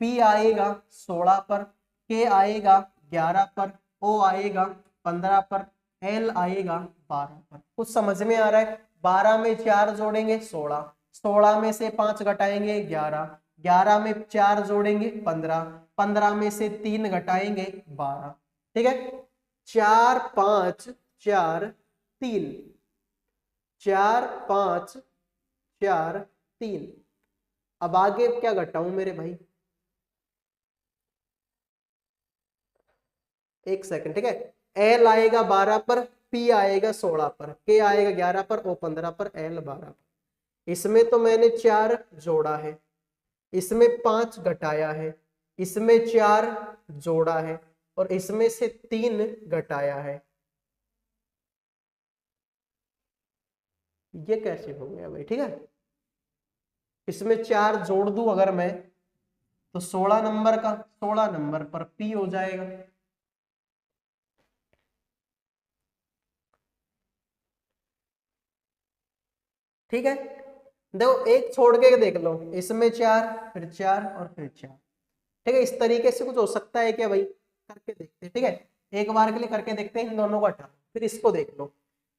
पी आएगा 16 पर, के आएगा 11 पर, ओ आएगा 15 पर, एल आएगा 12 पर। कुछ समझ में आ रहा है? 12 में 4 जोड़ेंगे 16, 16 में से 5 घटाएंगे 11, 11 में 4 जोड़ेंगे 15, 15 में से 3 घटाएंगे 12। ठीक है, 4 5 4 3, 4 5 4 3। अब आगे क्या घटाऊं मेरे भाई, एक सेकंड। ठीक है, एल आएगा 12 पर, पी आएगा 16 पर, के आएगा 11 पर, ओ 15 पर, एल 12 पर। इसमें तो मैंने 4 जोड़ा है, इसमें 5 घटाया है, इसमें 4 जोड़ा है और इसमें से 3 घटाया है। ये कैसे हो गया भाई? ठीक है, इसमें 4 जोड़ दूं अगर मैं तो 16 नंबर का 16 नंबर पर पी हो जाएगा। ठीक है, देखो एक छोड़ के देख लो, इसमें 4 फिर 4 और फिर 4। ठीक है, इस तरीके से कुछ हो सकता है क्या भाई? करके देखते हैं। ठीक है, एक बार के लिए करके देखते हैं, इन दोनों को हटा फिर इसको देख लो।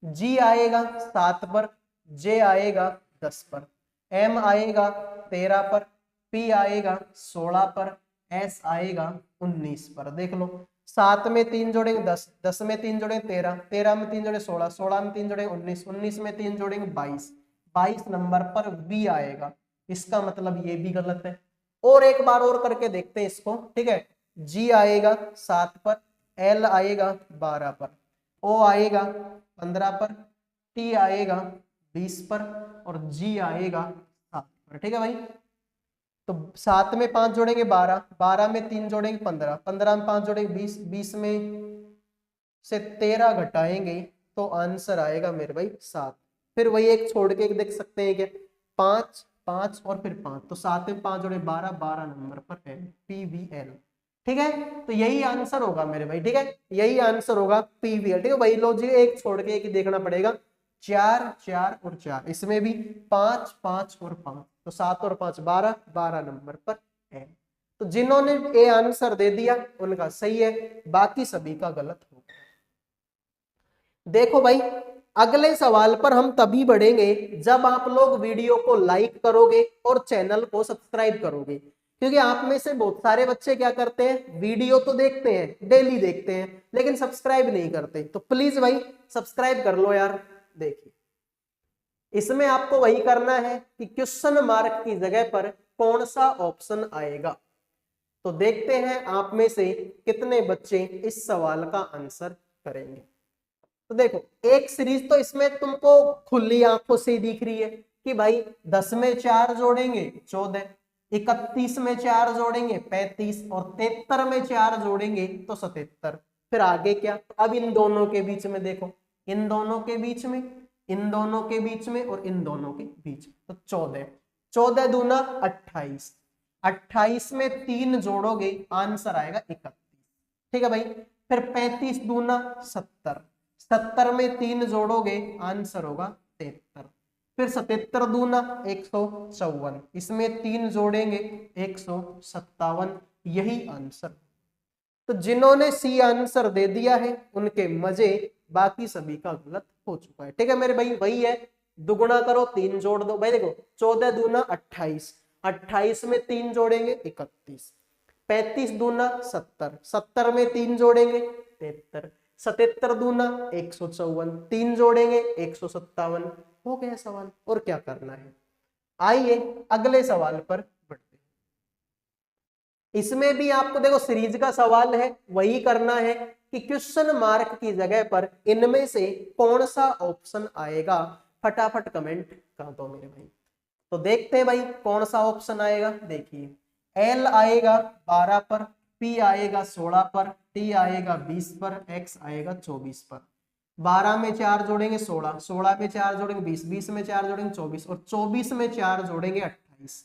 जी आएगा 7 पर, जे आएगा 10 पर, एम आएगा 13 पर, पी आएगा 16 पर, एस आएगा 19 पर। देख लो, 7 में 3 जोड़ेंगे 10, 10 में 3 जोड़ेंगे 13, 13 में 3 जोड़े 16, 16 में 3 जोड़ेंगे 19, 19 में 3 जोड़ेंगे 22, 22 नंबर पर बी आएगा। इसका मतलब ये भी गलत है। और एक बार और करके देखते हैं इसको। ठीक है, जी आएगा 7 पर, एल आएगा 12 पर, ओ आएगा 15 पर, टी आएगा 20 पर और जी आएगा 7 पर। ठीक है भाई, तो 7 में 5 जोड़ेंगे 12, 12 में 3 जोड़ेंगे 15, 15 में 5 जोड़ेंगे 20, 20 में से 13 घटाएंगे तो आंसर आएगा मेरे भाई 7। फिर वही एक छोड़ के देख सकते हैं क्या, 5 5 और फिर 5, तो 7 में 5 जोड़े 12, 12 नंबर पर एल, PVL। ठीक है, तो यही आंसर होगा मेरे भाई। ठीक है, यही आंसर होगा PVL। ठीक है भाई, लो जी एक छोड़ के एक ही देखना पड़ेगा। 4 4 और 4, इसमें भी 5 5 और 5, तो 7 और 5 12, 12 नंबर पर एल। तो जिन्होंने ए आंसर दे दिया उनका सही है, बाकी सभी का गलत होगा। देखो भाई, अगले सवाल पर हम तभी बढ़ेंगे जब आप लोग वीडियो को लाइक करोगे और चैनल को सब्सक्राइब करोगे। क्योंकि आप में से बहुत सारे बच्चे क्या करते हैं, वीडियो तो देखते हैं, डेली देखते हैं, लेकिन सब्सक्राइब नहीं करते। तो प्लीज भाई सब्सक्राइब कर लो यार। देखिए, इसमें आपको वही करना है कि क्वेश्चन मार्क की जगह पर कौन सा ऑप्शन आएगा। तो देखते हैं आप में से कितने बच्चे इस सवाल का आंसर करेंगे। तो देखो, एक सीरीज तो इसमें तुमको खुली आंखों से दिख रही है कि भाई 10 में 4 जोड़ेंगे 14, 31 में 4 जोड़ेंगे 35 और 73 में 4 जोड़ेंगे तो 77। फिर आगे क्या? अब इन दोनों के बीच में देखो, इन दोनों के बीच में, इन दोनों के बीच में और इन दोनों के बीच में, तो 14, 14 दूना 28, 28 में 3 जोड़ोगे आंसर आएगा 31। ठीक है भाई, फिर 35 दूना 70, 70 में 3 जोड़ोगे आंसर होगा 73। फिर 77 दूना 154, इसमें 3 जोड़ेंगे 157, यही आंसर। तो जिन्होंने सी आंसर दे दिया है उनके मजे, बाकी सभी का गलत हो चुका है। ठीक है मेरे भाई, वही है, दुगुना करो 3 जोड़ दो भाई। देखो, 14 दूना 28, 28 में 3 जोड़ेंगे 31, 35 दूना 70, 70 में 3 जोड़ेंगे 73, 77 दूना 154, 3 जोड़ेंगे 157। हो गया सवाल, और क्या करना है। आइए अगले सवाल पर बढ़ते हैं। इसमें भी आपको देखो सीरीज का सवाल है, वही करना है कि क्वेश्चन मार्क की जगह पर इनमें से कौन सा ऑप्शन आएगा। फटाफट कमेंट कर दो मेरे भाई। तो देखते हैं भाई कौन सा ऑप्शन आएगा। देखिए, एल आएगा 12 पर, पी आएगा 16 पर, टी आएगा 20 पर, एक्स आएगा 24 पर। 12 में 4 जोड़ेंगे 16, 16 में 4 जोड़ेंगे 20, 20 में 4 जोड़ेंगे 24 और 24 में 4 जोड़ेंगे 28।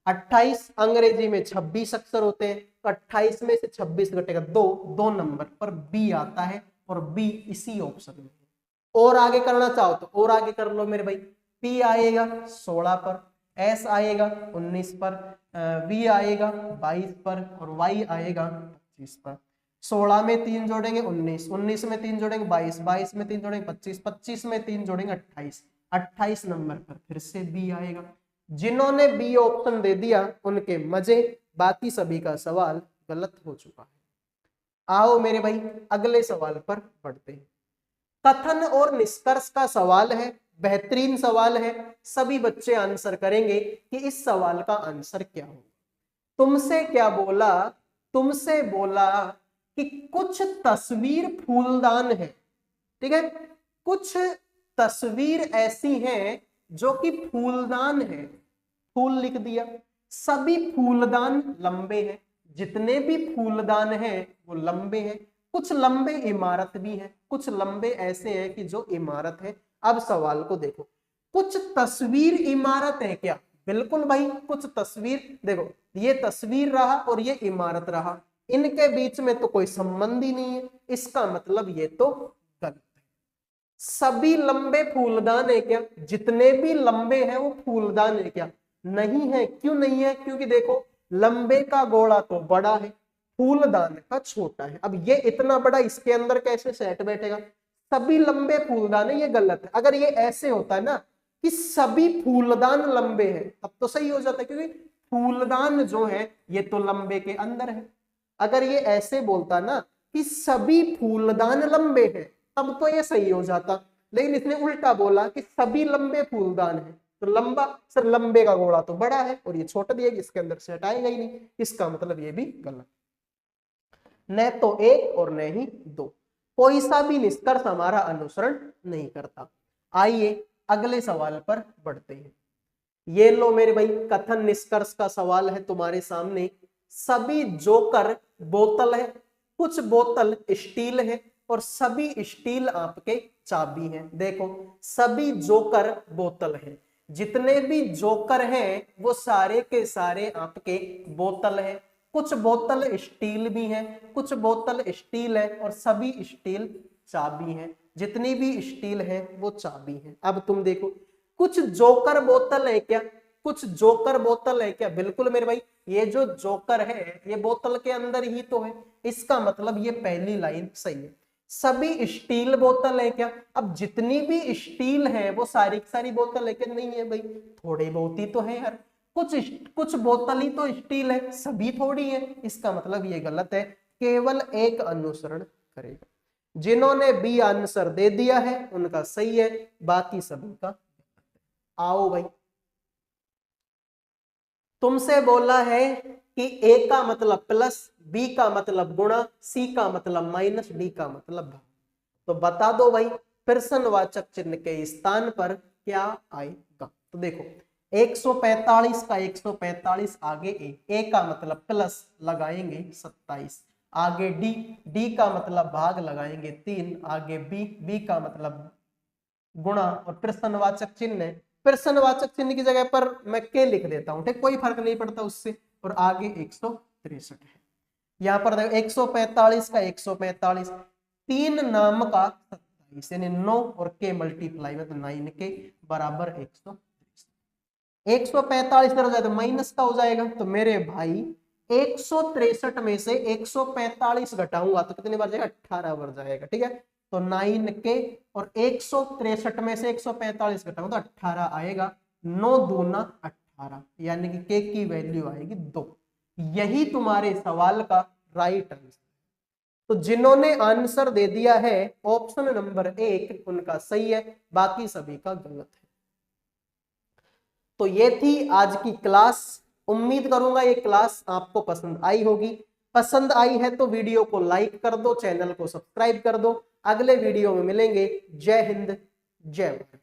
28, अंग्रेजी में 26 अक्षर होते हैं, तो 28 में से 26 घटेगा 2 नंबर पर बी आता है और बी इसी ऑप्शन में। और आगे करना चाहो तो और आगे कर लो मेरे भाई। पी आएगा 16 पर, एस आएगा 19 पर, वी आएगा 22 पर और वाई आएगा 25 पर। 16 में 3 जोड़ेंगे 19, 19 में 3 जोड़ेंगे 22, 22 में 3 जोड़ेंगे 25, 25 में 3 जोड़ेंगे 28, 28 नंबर पर फिर से बी आएगा। जिन्होंने बी ऑप्शन दे दिया उनके मजे, बाकी सभी का सवाल गलत हो चुका है। आओ मेरे भाई अगले सवाल पर बढ़ते हैं। कथन और निष्कर्ष का सवाल है, बेहतरीन सवाल है, सभी बच्चे आंसर करेंगे कि इस सवाल का आंसर क्या होगा। तुमसे क्या बोला, तुमसे बोला कि कुछ तस्वीर फूलदान है, ठीक है, कुछ तस्वीर ऐसी हैं जो कि फूलदान है, फूल लिख दिया। सभी फूलदान लंबे हैं, जितने भी फूलदान हैं वो लंबे हैं। कुछ लंबे इमारत भी हैं, कुछ लंबे ऐसे हैं कि जो इमारत है। अब सवाल को देखो, कुछ तस्वीर इमारत है क्या? बिल्कुल भाई, कुछ तस्वीर, देखो ये तस्वीर रहा और ये इमारत रहा, इनके बीच में तो कोई संबंध ही नहीं है, इसका मतलब ये तो गलत है। सभी लंबे फूलदान है क्या? जितने भी लंबे हैं वो फूलदान है क्या? नहीं है। क्यों नहीं है? क्योंकि देखो लंबे का गोला तो बड़ा है, फूलदान का छोटा है। अब ये इतना बड़ा इसके अंदर कैसे सेट बैठेगा? सभी लंबे फूलदान है, ये गलत है। अगर ये ऐसे होता है ना कि सभी फूलदान लंबे हैं तब तो सही हो जाता है, क्योंकि फूलदान जो है ये तो लंबे के अंदर है। अगर ये ऐसे बोलता ना कि सभी फूलदान लंबे हैं तब तो ये सही हो जाता, लेकिन इसने उल्टा बोला कि सभी लंबे फूलदान हैं, तो लंबा सर लंबे का गोला तो बड़ा है और ये छोटा दिया, इसके अंदर सेट आएगा ही नहीं, इसका मतलब ये भी गलत। न तो एक और न ही दो, कोई सा भी निष्कर्ष हमारा अनुसरण नहीं करता। आइए अगले सवाल पर बढ़ते हैं। ये लो मेरे भाई, कथन निष्कर्ष का सवाल है तुम्हारे सामने। सभी जोकर बोतल है, कुछ बोतल स्टील है और सभी स्टील आपके चाबी हैं। देखो सभी जोकर बोतल है, जितने भी जोकर हैं वो सारे के सारे आपके बोतल हैं। कुछ बोतल स्टील भी हैं, कुछ बोतल स्टील है और सभी स्टील चाबी हैं। जितनी भी स्टील है वो चाबी है। अब तुम देखो, कुछ जोकर बोतल है क्या? कुछ जोकर बोतल है क्या? बिल्कुल मेरे भाई, ये जो जोकर है ये बोतल के अंदर ही तो है, इसका मतलब ये पहली लाइन सही है। सभी स्टील बोतल है क्या? अब जितनी भी स्टील है वो सारी की सारी बोतल है क्या? नहीं है भाई, थोड़ी बहुत ही तो है यार। कुछ बोतल ही तो स्टील है, सभी थोड़ी है, इसका मतलब ये गलत है, केवल एक अनुसरण करेगा। जिन्होंने बी आंसर दे दिया है उनका सही है, बाकी सभी का गलत है। आओ भाई, तुमसे बोला है कि ए का मतलब प्लस, बी का मतलब गुणा, सी का मतलब माइनस, डी का मतलब भाग। तो बता दो भाई प्रश्नवाचक चिन्ह के स्थान पर क्या आएगा? तो देखो 145 का 145 आगे ए का मतलब प्लस लगाएंगे 27, आगे डी का मतलब भाग लगाएंगे 3, आगे बी का मतलब गुणा और प्रश्नवाचक चिन्ह, प्रश्नवाचक चिन्ह की जगह पर मैं के लिख देता हूं, ठीक, कोई फर्क नहीं पड़ता उससे, और आगे 163 है। यहां पर देखो 145 का 145, 3 नाम का 27 यानी 9 और के मल्टीप्लाई में तो 9 के बराबर 143। 145 हो जाए तो माइनस का हो जाएगा, तो मेरे भाई 163 में से 145 घटाऊंगा तो कितनी बार जाएगा? 18 बार जाएगा, ठीक है। तो 9 के और 163 में से 145 घटाऊंगा तो 18 आएगा, 9 दूना 18 यानी कि के की वैल्यू आएगी 2। यही तुम्हारे सवाल का राइट आंसर। तो जिन्होंने आंसर दे दिया है ऑप्शन नंबर 1 उनका सही है, बाकी सभी का गलत है। तो ये थी आज की क्लास। उम्मीद करूंगा ये क्लास आपको पसंद आई होगी। पसंद आई है तो वीडियो को लाइक कर दो, चैनल को सब्सक्राइब कर दो। अगले वीडियो में मिलेंगे। जय हिंद, जय भारत।